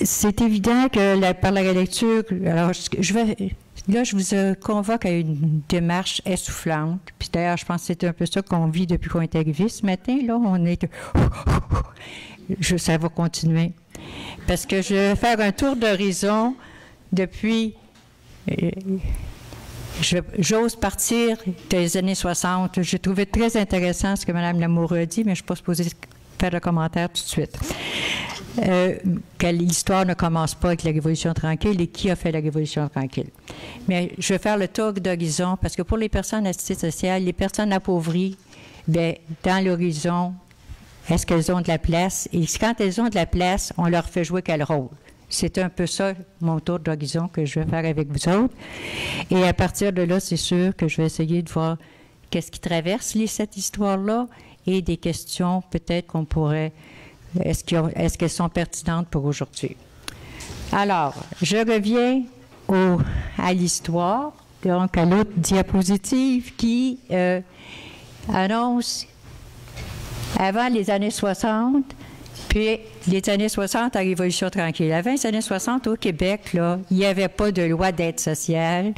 S5: C'est évident que par la lecture, alors je vous convoque à une démarche essoufflante. Puis d'ailleurs, je pense que c'est un peu ça qu'on vit depuis qu'on est arrivé ce matin. Là, on est... ça va continuer. Parce que je vais faire un tour d'horizon depuis... J'ose partir des années 60. J'ai trouvé très intéressant ce que Mme Lamoureux a dit, mais je ne suis pas supposée faire le commentaire tout de suite. Que l'histoire ne commence pas avec la Révolution tranquille et qui a fait la Révolution tranquille. Mais je vais faire le tour d'horizon parce que pour les personnes assistées sociales, les personnes appauvries, bien, dans l'horizon, est-ce qu'elles ont de la place? Et quand elles ont de la place, on leur fait jouer quel rôle? C'est un peu ça, mon tour d'horizon que je vais faire avec vous autres. Et à partir de là, c'est sûr que je vais essayer de voir qu'est-ce qui traverse cette histoire-là et des questions peut-être qu'on pourrait... Est-ce qu'elles sont pertinentes pour aujourd'hui? Alors, je reviens à l'histoire, donc à l'autre diapositive qui annonce avant les années 60, puis les années 60 à la Révolution tranquille. Avant les années 60, au Québec, là, il n'y avait pas de loi d'aide sociale.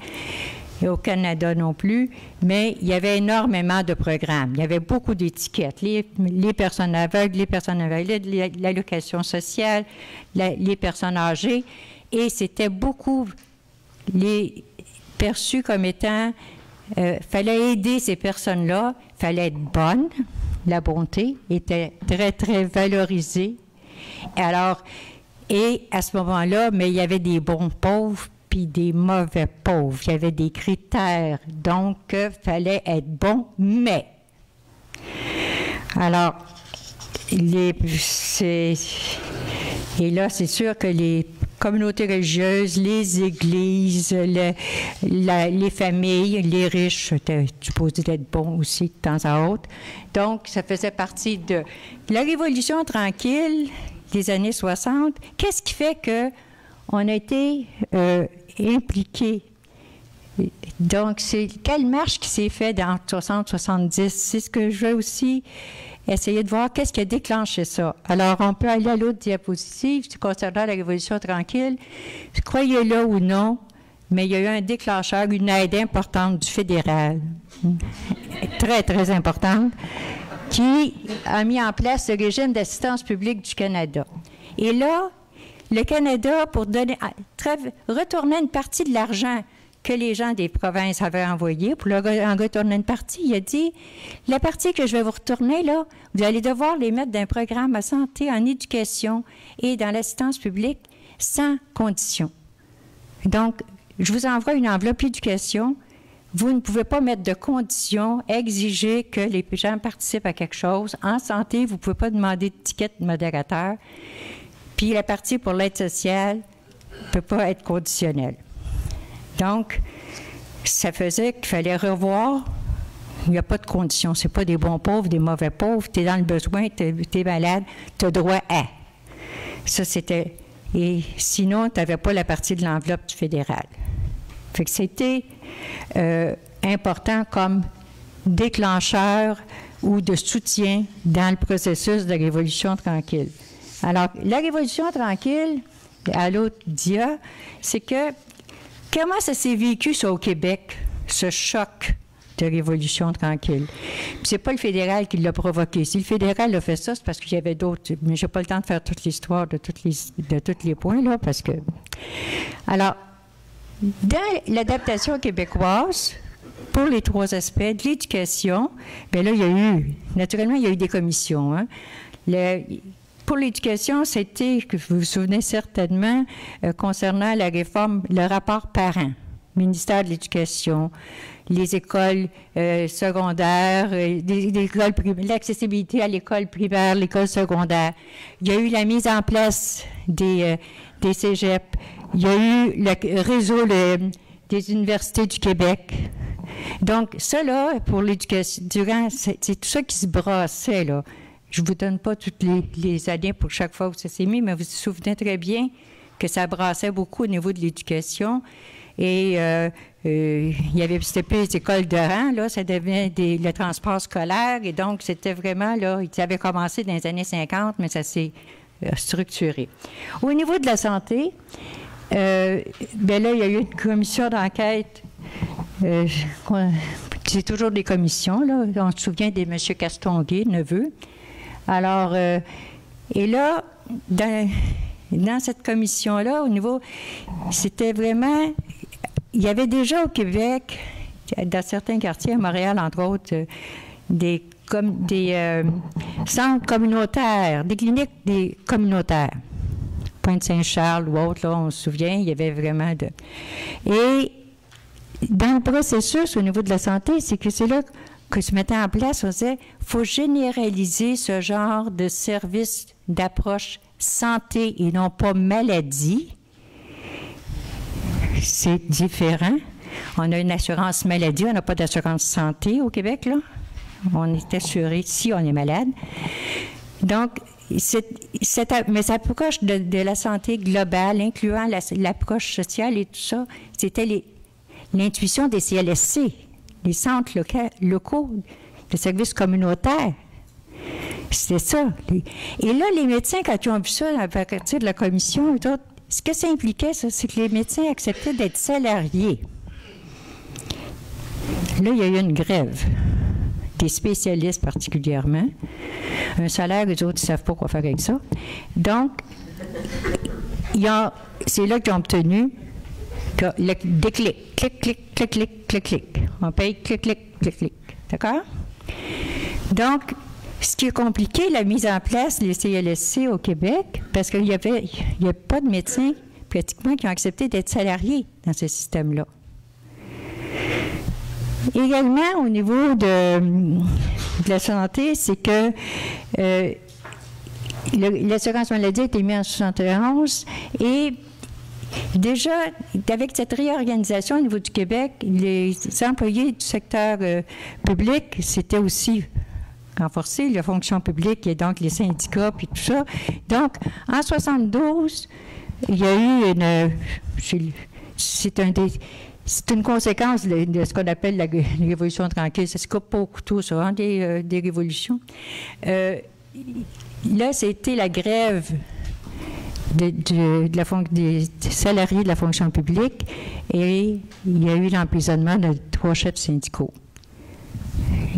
S5: Et au Canada non plus, mais il y avait énormément de programmes. Il y avait beaucoup d'étiquettes. Les personnes aveugles, les personnes invalides, l'allocation sociale, les personnes âgées. Et c'était beaucoup perçu comme étant... fallait aider ces personnes-là, fallait être bonne. La bonté était très, très valorisée. Alors, et à ce moment-là, mais il y avait des bons pauvres, puis des mauvais pauvres. Il y avait des critères. Donc, il fallait être bon, mais... Alors, et là, c'est sûr que les communautés religieuses, les églises, les familles, les riches étaient supposés être bons aussi de temps à autre. Donc, ça faisait partie de la Révolution tranquille des années 60. Qu'est-ce qui fait qu'on a été... impliqués. Donc, c'est quelle marche qui s'est faite dans 60-70? C'est ce que je vais aussi essayer de voir qu'est-ce qui a déclenché ça. Alors, on peut aller à l'autre diapositive concernant la Révolution tranquille. Croyez-le ou non, mais il y a eu un déclencheur, une aide importante du fédéral, très, très importante, qui a mis en place le régime d'assistance publique du Canada. Et là, le Canada, pour retourner une partie de l'argent que les gens des provinces avaient envoyé, pour en retourner une partie, il a dit, la partie que je vais vous retourner, là, vous allez devoir les mettre dans un programme en santé, en éducation et dans l'assistance publique sans condition. Donc, je vous envoie une enveloppe éducation. Vous ne pouvez pas mettre de conditions, exiger que les gens participent à quelque chose. En santé, vous ne pouvez pas demander de ticket de modérateur. Puis la partie pour l'aide sociale ne peut pas être conditionnelle. Donc, ça faisait qu'il fallait revoir Il n'y a pas de conditions. Ce n'est pas des bons pauvres, des mauvais pauvres. Tu es dans le besoin, tu es malade, tu as droit à. Ça, c'était... Et sinon, tu n'avais pas la partie de l'enveloppe du fédéral. Fait que c'était important comme déclencheur ou de soutien dans le processus de la Révolution tranquille. Alors, la Révolution tranquille, à l'autre dia, c'est que comment ça s'est vécu, ça, au Québec, ce choc de Révolution tranquille. Puis c'est pas le fédéral qui l'a provoqué. Si le fédéral a fait ça, c'est parce qu'il y avait d'autres. Mais j'ai pas le temps de faire toute l'histoire de tous les points, là, parce que... Alors, dans l'adaptation québécoise, pour les trois aspects de l'éducation, bien là, il y a eu... Naturellement, il y a eu des commissions, hein. Pour l'éducation, c'était, vous vous souvenez certainement, concernant la réforme, le rapport parent, ministère de l'Éducation, les écoles secondaires, l'accessibilité à l'école primaire, l'école secondaire. Il y a eu la mise en place des cégeps. Il y a eu le réseau des universités du Québec. Donc, ça, là, pour l'éducation, c'est tout ça qui se brassait, là. Je ne vous donne pas toutes les années pour chaque fois où ça s'est mis, mais vous vous souvenez très bien que ça brassait beaucoup au niveau de l'éducation. Et c'était plus les écoles de rang, là, ça devenait le transport scolaire. Et donc, c'était vraiment, là, ça avait commencé dans les années 50, mais ça s'est structuré. Au niveau de la santé, bien là, il y a eu une commission d'enquête. C'est toujours des commissions, là. On se souvient de M. Castonguay, neveu. Alors, et là, dans cette commission-là, au niveau, c'était vraiment, il y avait déjà au Québec, dans certains quartiers, à Montréal, entre autres, des centres communautaires, des cliniques communautaires. Pointe-Saint-Charles ou autre, là, on se souvient, il y avait vraiment de... Et dans le processus, au niveau de la santé, c'est que c'est là que se mettait en place, on disait, il faut généraliser ce genre de service d'approche santé et non pas maladie. C'est différent. On a une assurance maladie, on n'a pas d'assurance santé au Québec, là. On est assuré si on est malade. Donc, mais cette approche de la santé globale, incluant l'approche sociale et tout ça, c'était l'intuition des CLSC, les centres locaux de services communautaires. C'était ça. Et là, les médecins, quand ils ont vu ça à partir de la commission, ce que ça impliquait, ça, c'est que les médecins acceptaient d'être salariés. Là, il y a eu une grève, des spécialistes particulièrement. Un salaire, les autres, ils ne savent pas quoi faire avec ça. Donc, c'est là qu'ils ont obtenu le déclic. Clic, clic, clic, clic, clic, clic. On paye clic, clic, clic, clic. D'accord? Donc, ce qui a compliqué la mise en place des CLSC au Québec, parce qu'il n'y a pas de médecins, pratiquement, qui ont accepté d'être salariés dans ce système-là. Également, au niveau de la santé, c'est que l'assurance maladie a été mise en 71 et déjà, avec cette réorganisation au niveau du Québec, les employés du secteur public, c'était aussi renforcé, la fonction publique et donc les syndicats puis tout ça. Donc, en 72, il y a eu c'est une conséquence de ce qu'on appelle la révolution tranquille. Ça se coupe pas au couteau, ça, hein, des révolutions. Là, c'était la grève des salariés de la fonction publique et il y a eu l'emprisonnement de 3 chefs syndicaux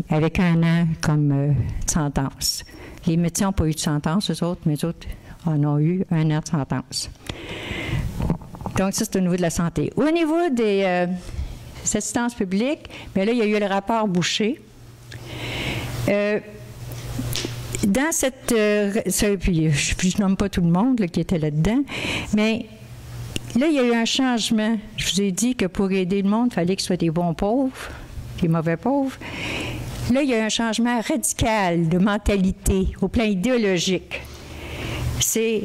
S5: avec 1 an comme sentence. Les médecins n'ont pas eu de sentence, eux autres, mais eux autres en ont eu 1 an de sentence. Donc, ça, c'est au niveau de la santé. Au niveau des assistances publiques, bien là, il y a eu le rapport Boucher. Dans puis je nomme pas tout le monde là, qui était là-dedans, mais là, il y a eu un changement. Je vous ai dit que pour aider le monde, il fallait que ce soit des bons pauvres, des mauvais pauvres. Là, il y a eu un changement radical de mentalité au plan idéologique. C'est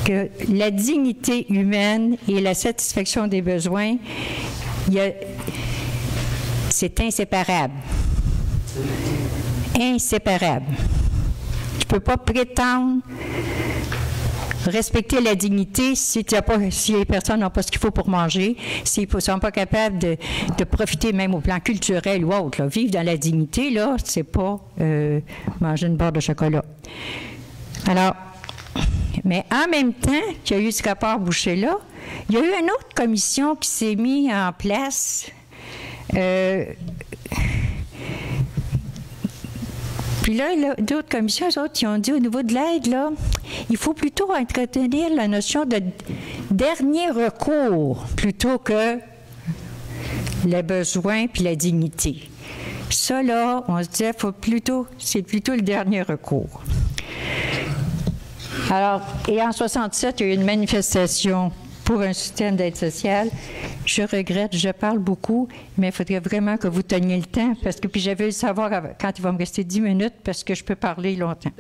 S5: que la dignité humaine et la satisfaction des besoins, c'est inséparable. Inséparable. Tu ne peux pas prétendre respecter la dignité si les personnes n'ont pas ce qu'il faut pour manger, s'ils ne sont pas capables de profiter même au plan culturel ou autre. Là. Vivre dans la dignité, là, c'est pas manger une barre de chocolat. Alors, mais en même temps qu'il y a eu ce rapport Boucher-là, il y a eu une autre commission qui s'est mise en place. Puis là, d'autres commissions, eux autres, ils ont dit au niveau de l'aide, là, il faut plutôt entretenir la notion de dernier recours plutôt que les besoins puis la dignité. Ça, là, on se disait, c'est plutôt le dernier recours. Alors, et en 67, il y a eu une manifestation pour un système d'aide sociale. Je regrette, je parle beaucoup, mais il faudrait vraiment que vous teniez le temps, parce que puis j'avais le savoir quand il va me rester 10 minutes, parce que je peux parler longtemps.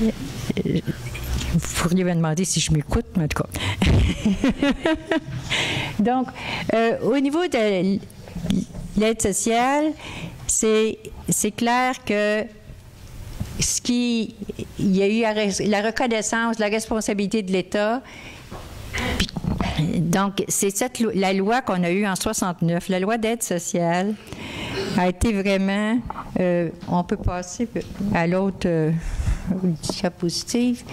S5: Vous pourriez me demander si je m'écoute, mais en tout cas. Donc, au niveau de l'aide sociale, c'est clair que il y a eu la reconnaissance, la responsabilité de l'État. Donc, c'est la loi qu'on a eue en 69, la loi d'aide sociale, a été vraiment... on peut passer à l'autre diapositive.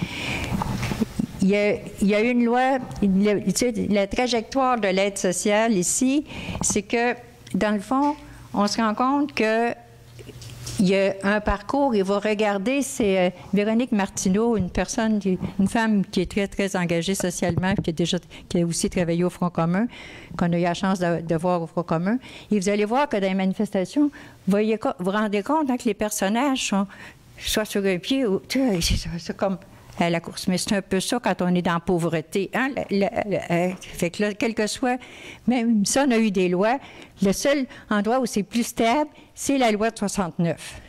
S5: Il y a eu une loi, la trajectoire de l'aide sociale ici, c'est que, dans le fond, on se rend compte que il y a un parcours, il va regarder, c'est Véronique Martineau, une femme qui est très, très engagée socialement, qui a aussi travaillé au Front commun, qu'on a eu la chance de voir au Front commun. Et vous allez voir que dans les manifestations, vous vous rendez compte que les personnages sont soit sur un pied ou... C'est comme à la course. Mais c'est un peu ça quand on est dans la pauvreté. Hein? Fait que là, quel que soit... Même ça, on a eu des lois. Le seul endroit où c'est plus stable, c'est la loi de 69,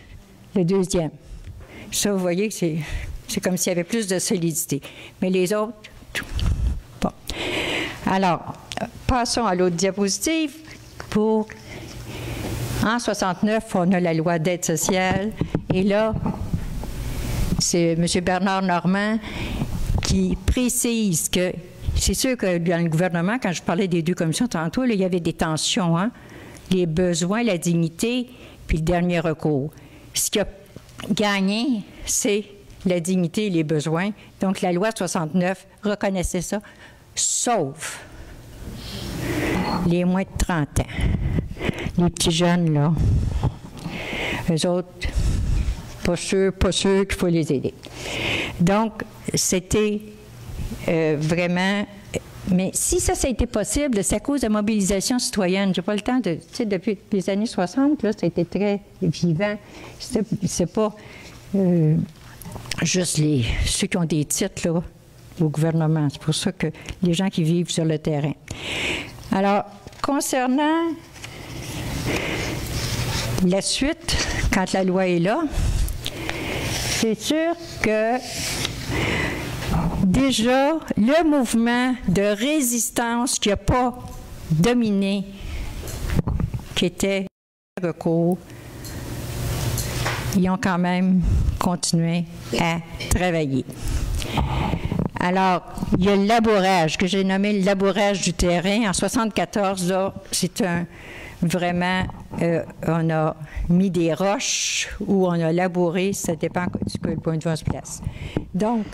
S5: le deuxième. Ça, vous voyez que c'est comme s'il y avait plus de solidité. Mais les autres... Bon. Alors, passons à l'autre diapositive. En 69, on a la loi d'aide sociale. Et là... c'est M. Bernard Normand qui précise que, c'est sûr que dans le gouvernement, quand je parlais des deux commissions tantôt, là, il y avait des tensions, hein? Les besoins, la dignité, puis le dernier recours. Ce qui a gagné, c'est la dignité et les besoins. Donc, la loi 69 reconnaissait ça, sauf les moins de 30 ans. Les petits jeunes, là, eux autres... pas sûr qu'il faut les aider. Donc, c'était vraiment... Mais si ça a été possible, c'est à cause de mobilisation citoyenne. J'ai pas le temps de... Tu sais, depuis les années 60, là, ça a été très vivant. C'est pas juste ceux qui ont des titres, là, au gouvernement. C'est pour ça que les gens qui vivent sur le terrain. Alors, concernant la suite, quand la loi est là, c'est sûr que déjà, le mouvement de résistance qui n'a pas dominé, qui était le recours, ils ont quand même continué à travailler. Alors, il y a le labourage, que j'ai nommé le labourage du terrain. En 1974, là, c'est vraiment, on a mis des roches ou on a labouré, ça dépend du point de vue on se place. Donc,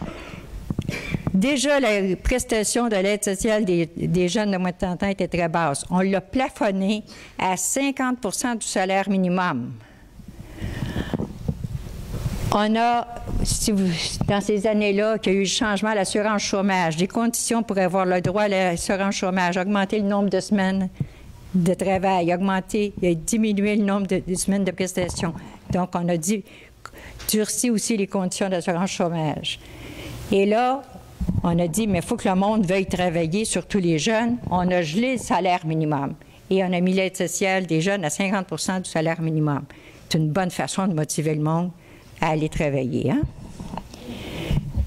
S5: déjà, la prestation de l'aide sociale des jeunes de moins de 30 ans était très basse. On l'a plafonné à 50 du salaire minimum. On a, dans ces années-là, qu'il y a eu le changement à l'assurance chômage, des conditions pour avoir le droit à l'assurance chômage, augmenter le nombre de semaines de travail, augmenter, diminuer le nombre de semaines de prestations. Donc, on a durci aussi les conditions d'assurance chômage. Et là, on a dit, mais il faut que le monde veuille travailler, surtout les jeunes. On a gelé le salaire minimum. Et on a mis l'aide sociale des jeunes à 50 du salaire minimum. C'est une bonne façon de motiver le monde à aller travailler. Hein?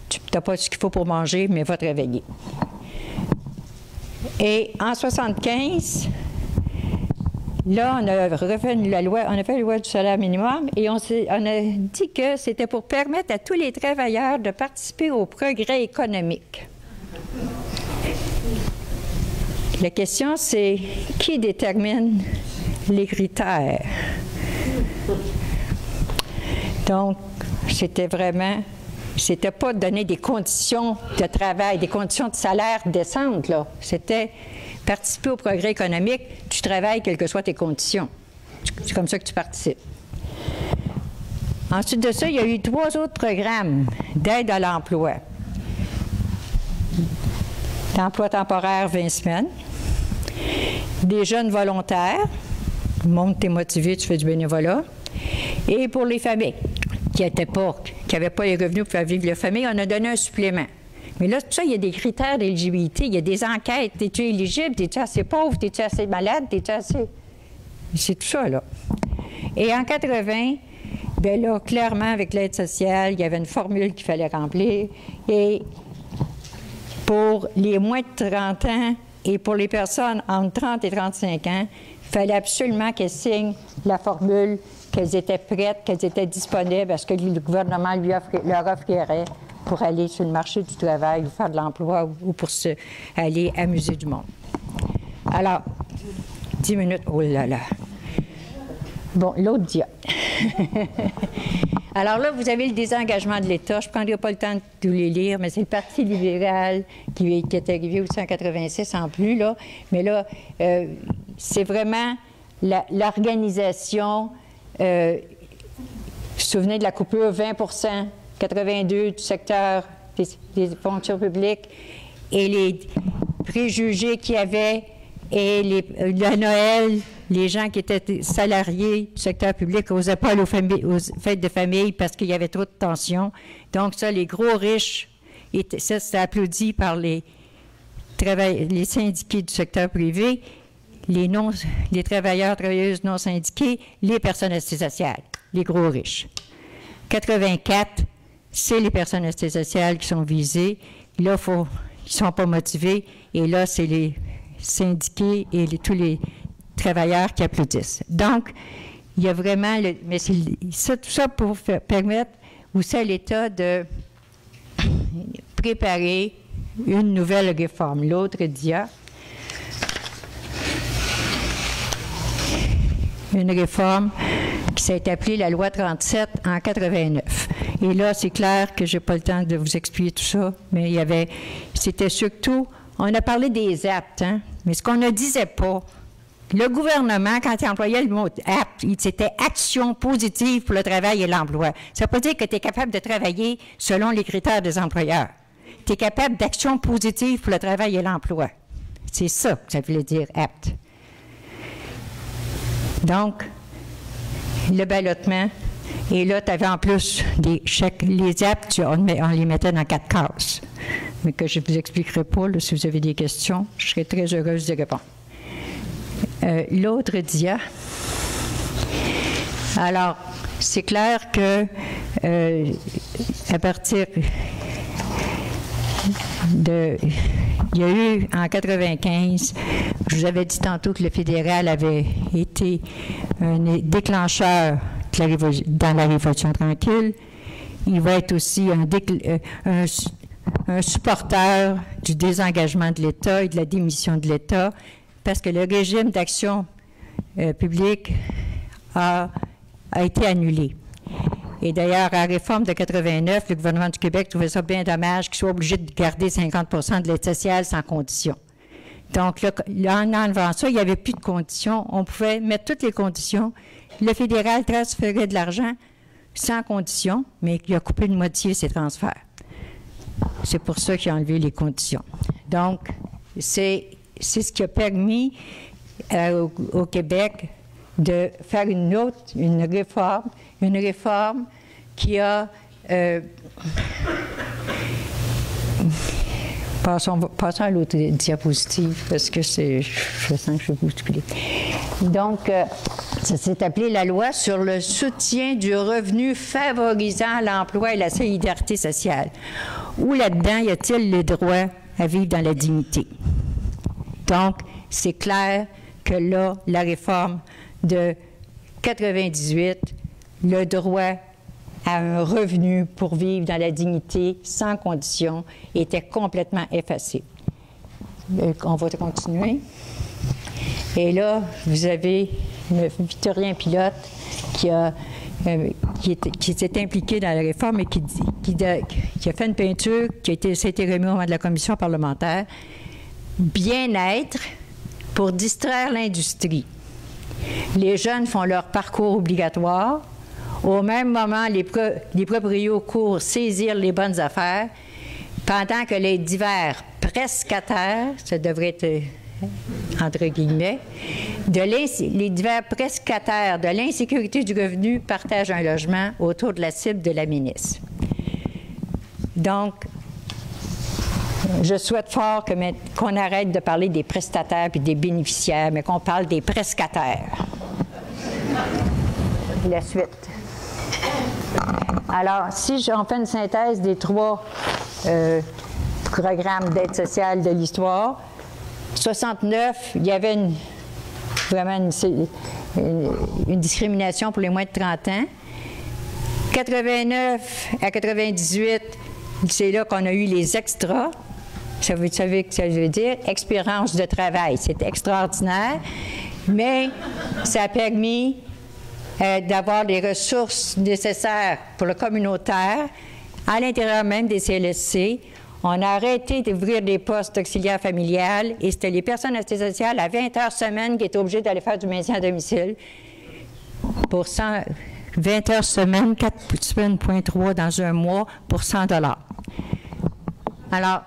S5: Tu n'as pas ce qu'il faut pour manger, mais va travailler. Et en 1975, là, on a refait la loi, on a fait la loi du salaire minimum et on a dit que c'était pour permettre à tous les travailleurs de participer au progrès économique. La question, c'est qui détermine les critères? Donc, c'était pas donner des conditions de travail, des conditions de salaire décentes, là. C'était participer au progrès économique, tu travailles quelles que soient tes conditions. C'est comme ça que tu participes. Ensuite de ça, il y a eu 3 autres programmes d'aide à l'emploi. L'emploi temporaire 20 semaines, des jeunes volontaires, monte, t'es motivé, tu fais du bénévolat, et pour les familles qui n'avaient pas les revenus pour faire vivre leur famille, on a donné un supplément. Mais là, tout ça, il y a des critères d'éligibilité, il y a des enquêtes. Es-tu éligible? Es-tu assez pauvre? Es-tu assez malade? Es-tu assez... C'est tout ça, là. Et en 80, bien là, clairement, avec l'aide sociale, il y avait une formule qu'il fallait remplir. Et pour les moins de 30 ans et pour les personnes entre 30 et 35 ans, il fallait absolument qu'elles signent la formule, qu'elles étaient prêtes, qu'elles étaient disponibles à ce que le gouvernement leur offrirait pour aller sur le marché du travail ou faire de l'emploi ou pour aller amuser du monde. Alors, 10 minutes, oh là là. Bon, l'autre dia. Alors là, vous avez le désengagement de l'État. Je ne prendrai pas le temps de tous les lire, mais c'est le Parti libéral qui est arrivé aussi en 86 en plus, là. Mais là, c'est vraiment l'organisation. Vous vous souvenez de la coupure 20 82 du secteur des fonctions publiques et les préjugés qu'il y avait et la Noël, les gens qui étaient salariés du secteur public n'osaient pas aller aux fêtes de famille parce qu'il y avait trop de tensions. Donc ça, les gros riches, ça c'était applaudi par les syndiqués du secteur privé, les travailleurs, travailleuses non syndiqués, les personnes assistées sociales, les gros riches. 84, c'est les personnes assistées sociales qui sont visées. Là, ils ne sont pas motivés. Et là, c'est les syndiqués et tous les travailleurs qui applaudissent. Donc, il y a vraiment... mais c'est tout ça pour permettre aussi à l'État de préparer une nouvelle réforme. L'autre dia. Une réforme qui s'est appelée la loi 37 en 89. Et là, c'est clair que je n'ai pas le temps de vous expliquer tout ça, mais c'était surtout, on a parlé des aptes, hein, mais ce qu'on ne disait pas, le gouvernement, quand il employait le mot apte, c'était action positive pour le travail et l'emploi. Ça ne veut pas dire que tu es capable de travailler selon les critères des employeurs. Tu es capable d'action positive pour le travail et l'emploi. C'est ça que ça voulait dire apte. Donc, le ballotement, et là, tu avais en plus les aptes, on les mettait dans 4 cases, mais que je ne vous expliquerai pas. Là, si vous avez des questions, je serai très heureuse de répondre. L'autre dia. Alors, c'est clair que à partir il y a eu, en 95, je vous avais dit tantôt que le fédéral avait été un déclencheur dans la Révolution tranquille. Il va être aussi un supporter du désengagement de l'État et de la démission de l'État, parce que le régime d'action publique a été annulé. Et d'ailleurs, à la réforme de 89, le gouvernement du Québec trouvait ça bien dommage qu'il soit obligé de garder 50 de l'aide sociale sans condition. Donc, là, en enlevant ça, il n'y avait plus de conditions. On pouvait mettre toutes les conditions. Le fédéral transférait de l'argent sans condition, mais il a coupé de moitié ses transferts. C'est pour ça qu'il a enlevé les conditions. Donc, c'est ce qui a permis au Québec de faire une réforme qui a... Passons à l'autre diapositive, parce que je sens que je vais bousculer. Donc, ça s'est appelé la loi sur le soutien du revenu favorisant l'emploi et la solidarité sociale. Où là-dedans y a-t-il le droit à vivre dans la dignité? Donc, c'est clair que là, la réforme de 98, le droit à un revenu pour vivre dans la dignité, sans condition, était complètement effacé. On va continuer. Et là, vous avez le Victorien Pilote qui s'est impliqué dans la réforme et qui a fait une peinture qui a été remise au moment de la commission parlementaire. Bien-être pour distraire l'industrie. Les jeunes font leur parcours obligatoire. Au même moment, les proprios courent saisir les bonnes affaires, pendant que les divers prestataires, ça devrait être entre guillemets, les divers prestataires de l'insécurité du revenu partagent un logement autour de la cible de la ministre. Donc, je souhaite fort qu'on arrête de parler des prestataires puis des bénéficiaires, mais qu'on parle des prescataires. La suite. Alors, si on fait une synthèse des 3 programmes d'aide sociale de l'histoire, 69, il y avait vraiment une discrimination pour les moins de 30 ans. 89 à 98, c'est là qu'on a eu les extras. Vous savez ce que ça veut dire? Expérience de travail. C'est extraordinaire, mais ça a permis d'avoir les ressources nécessaires pour le communautaire à l'intérieur même des CLSC. On a arrêté d'ouvrir des postes d'auxiliaire familial et c'était les personnes assistées sociales à 20 heures semaine qui étaient obligées d'aller faire du maintien à domicile. Pour 20 heures semaine, 4,3 dans un mois pour 100 $. Alors,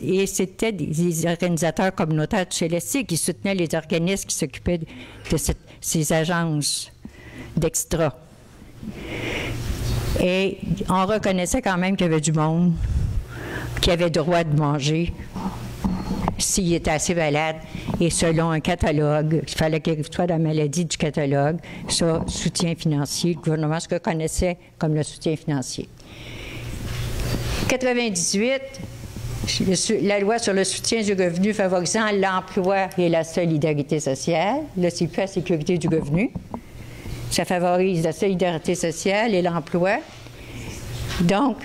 S5: et c'était des organisateurs communautaires du CLSC qui soutenaient les organismes qui s'occupaient de ces agences d'extra. Et on reconnaissait quand même qu'il y avait du monde qui avait droit de manger s'il était assez malade. Et selon un catalogue, il fallait qu'il soit dans la maladie du catalogue, ça, soutien financier, le gouvernement se reconnaissait comme le soutien financier. 98, la loi sur le soutien du revenu favorisant l'emploi et la solidarité sociale. Là, c'est plus la sécurité du revenu. Ça favorise la solidarité sociale et l'emploi. Donc,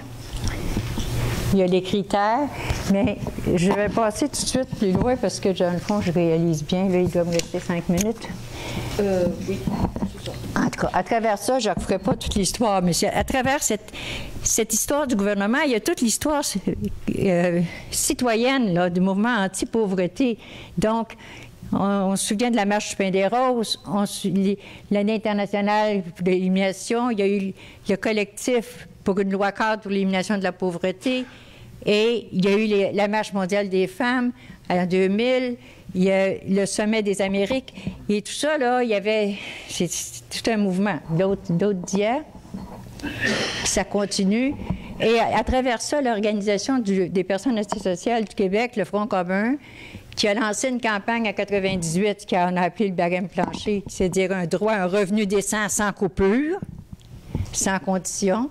S5: il y a les critères, mais je vais passer tout de suite plus loin parce que, dans le fond, je réalise bien. Là, il doit me rester 5 minutes. Oui. En tout cas, à travers ça, je ne referai pas toute l'histoire, mais à travers cette histoire du gouvernement, il y a toute l'histoire citoyenne là, du mouvement anti-pauvreté. Donc, on se souvient de la marche du Pain des Roses, l'année internationale de l'élimination, il y a eu le collectif pour une loi cadre pour l'élimination de la pauvreté, et il y a eu la marche mondiale des femmes en 2000, il y a le sommet des Amériques, et tout ça, là, c'est tout un mouvement. D'autres d'hier, ça continue. Et à travers ça, l'Organisation des personnes assistées sociales du Québec, le Front commun, qui a lancé une campagne en 98 qu'on a appelé le barème plancher, c'est-à-dire un droit à un revenu décent sans coupure, sans condition.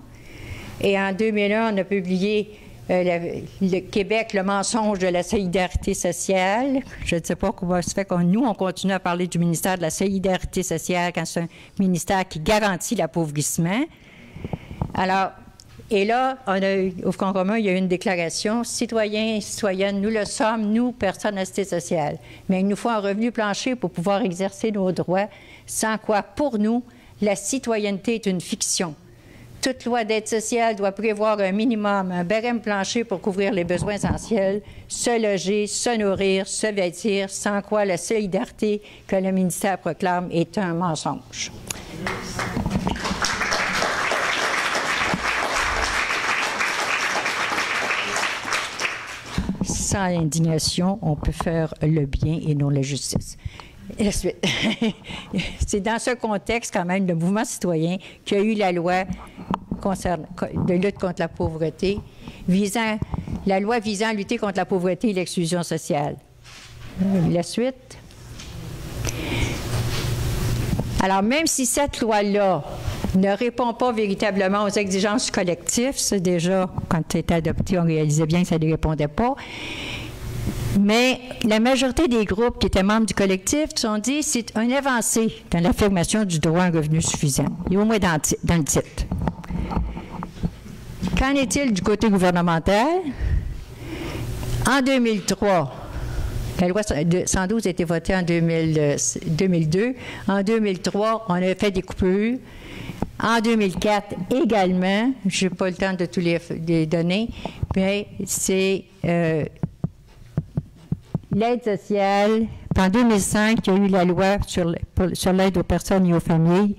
S5: Et en 2001, on a publié le Québec, le mensonge de la solidarité sociale. Je ne sais pas comment se fait que nous, on continue à parler du ministère de la solidarité sociale quand c'est un ministère qui garantit l'appauvrissement. Alors, et là, au Front commun, il y a eu une déclaration, citoyens et citoyennes, nous le sommes, nous, personnes assistées sociales. Mais il nous faut un revenu plancher pour pouvoir exercer nos droits, sans quoi, pour nous, la citoyenneté est une fiction. Toute loi d'aide sociale doit prévoir un minimum, un barème plancher pour couvrir les besoins essentiels, se loger, se nourrir, se vêtir, sans quoi la solidarité que le ministère proclame est un mensonge. Sans indignation, on peut faire le bien et non la justice. C'est dans ce contexte, quand même, le mouvement citoyen qui a eu la loi de lutte contre la pauvreté, la loi visant à lutter contre la pauvreté et l'exclusion sociale. La suite. Alors, même si cette loi-là ne répond pas véritablement aux exigences du collectif, c'est déjà, quand c'était adopté, on réalisait bien que ça ne répondait pas. Mais la majorité des groupes qui étaient membres du collectif se sont dit c'est une avancée dans l'affirmation du droit à un revenu suffisant, et au moins dans le titre. Qu'en est-il du côté gouvernemental? En 2003, la loi 112 a été votée en 2002. En 2003, on a fait des coupures. En 2004 également, je n'ai pas le temps de tous les donner, mais c'est l'aide sociale. En 2005, il y a eu la loi sur l'aide aux personnes et aux familles.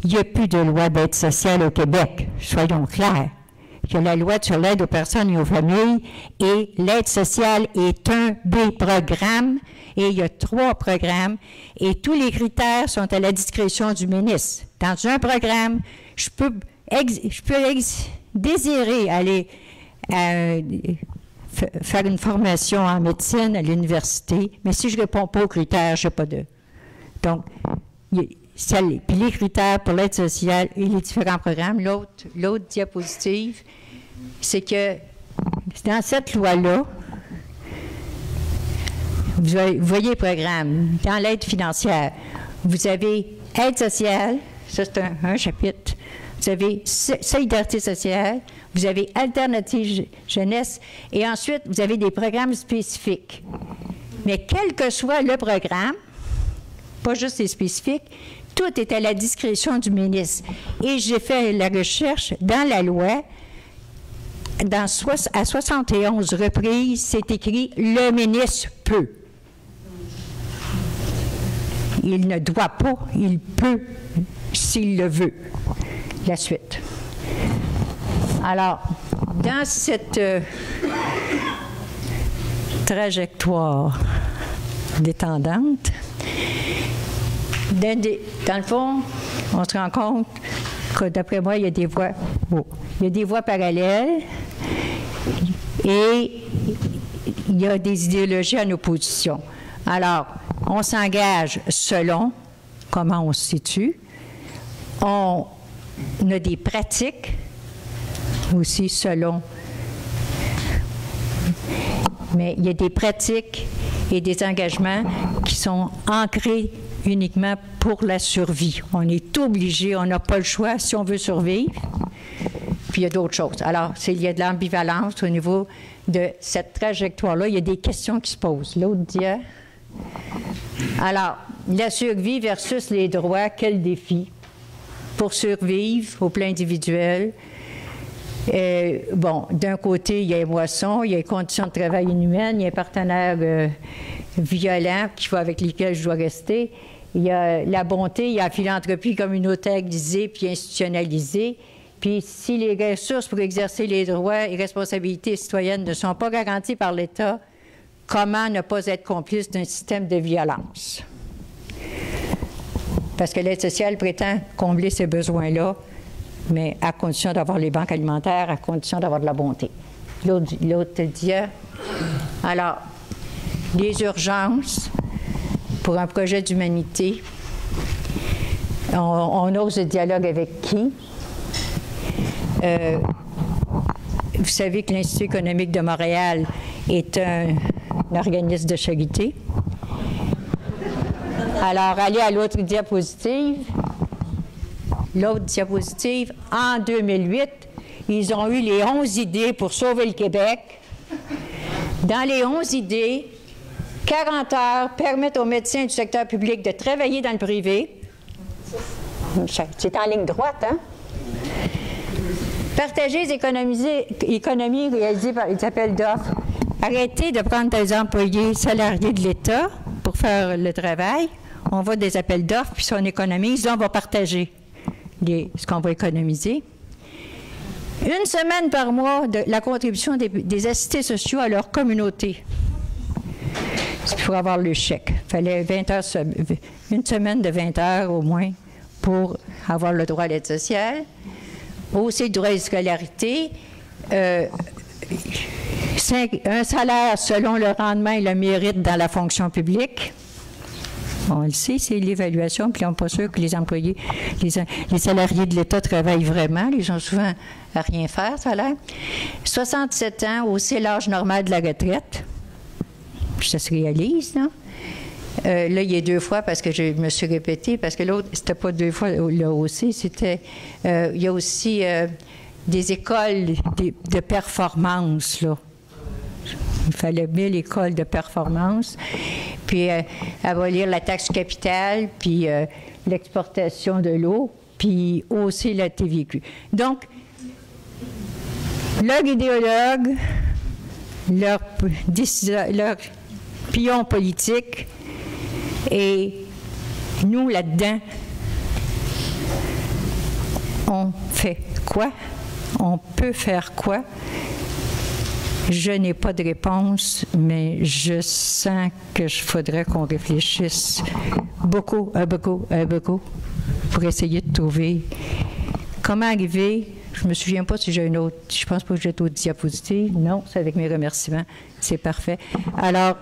S5: Il n'y a plus de loi d'aide sociale au Québec, soyons clairs. Il y a la loi sur l'aide aux personnes et aux familles, et l'aide sociale est un des programmes, et il y a 3 programmes, et tous les critères sont à la discrétion du ministre. Dans un programme, je peux désirer aller faire une formation en médecine à l'université, mais si je ne réponds pas aux critères, je n'ai pas de... Donc, puis les critères pour l'aide sociale et les différents programmes, l'autre diapositive, c'est que dans cette loi-là, vous voyez le programme, dans l'aide financière, vous avez aide sociale, ça c'est un chapitre, vous avez solidarité sociale, vous avez alternative jeunesse, et ensuite vous avez des programmes spécifiques. Mais quel que soit le programme, pas juste les spécifiques, tout est à la discrétion du ministre. Et j'ai fait la recherche dans la loi. À 71 reprises, c'est écrit « Le ministre peut ». Il ne doit pas, il peut, s'il le veut. La suite. Alors, dans cette trajectoire détendante, dans le fond, on se rend compte que, d'après moi, il y a des voies, parallèles et il y a des idéologies en opposition. Alors, on s'engage selon comment on se situe. On a des pratiques aussi selon. Mais il y a des pratiques et des engagements qui sont ancrés uniquement pour la survie. On est obligé, on n'a pas le choix si on veut survivre. Puis il y a d'autres choses. Alors, il y a de l'ambivalence au niveau de cette trajectoire-là. Il y a des questions qui se posent. L'autre dia. Alors, la survie versus les droits, quel défi? Pour survivre au plan individuel, d'un côté, il y a les moissons, il y a les conditions de travail inhumaines, il y a un partenaire violent avec lesquels je dois rester. Il y a la bonté, il y a la philanthropie communautarisée puis institutionnalisée. Puis si les ressources pour exercer les droits et responsabilités citoyennes ne sont pas garanties par l'État, comment ne pas être complice d'un système de violence? Parce que l'aide sociale prétend combler ces besoins-là, mais à condition d'avoir les banques alimentaires, à condition d'avoir de la bonté. L'autre dit, alors, les urgences pour un projet d'humanité, on ose le dialogue avec qui? Vous savez que l'Institut économique de Montréal est un organisme de charité. Alors, allez à l'autre diapositive. L'autre diapositive, en 2008, ils ont eu les 11 idées pour sauver le Québec. Dans les 11 idées, 40 heures permettent aux médecins du secteur public de travailler dans le privé. C'est en ligne droite, hein? Partager les économies réalisées par les appels d'offres. Arrêtez de prendre des employés salariés de l'État pour faire le travail. On va des appels d'offres, puis si on économise, là, on va partager ce qu'on va économiser. 1 semaine par mois de la contribution des assistés sociaux à leur communauté. C'est pour avoir le chèque. Il fallait 20 heures, une semaine de 20 heures au moins pour avoir le droit à l'aide sociale. Aussi le droit de scolarité. Un salaire selon le rendement et le mérite dans la fonction publique. On le sait, c'est l'évaluation, puis on n'est pas sûr que les employés, les salariés de l'État travaillent vraiment. Ils ont souvent à rien faire, ça a l'air. 67 ans, aussi l'âge normal de la retraite. ça se réalise, là. Là, il y a 2 fois parce que je me suis répétée, parce que l'autre, c'était pas 2 fois là aussi, c'était... il y a aussi des écoles de performance, là. Il fallait 1000 écoles de performance, puis abolir la taxe capital, puis l'exportation de l'eau, puis aussi la TVQ. Donc, leurs idéologues, leurs pions politiques, et nous, là-dedans, on fait quoi? On peut faire quoi? Je n'ai pas de réponse, mais je sens qu'il faudrait qu'on réfléchisse beaucoup pour essayer de trouver comment arriver. Je me souviens pas si j'ai une autre. Je pense pas que j'ai d'autres diapositives. Non, c'est avec mes remerciements. C'est parfait. Alors...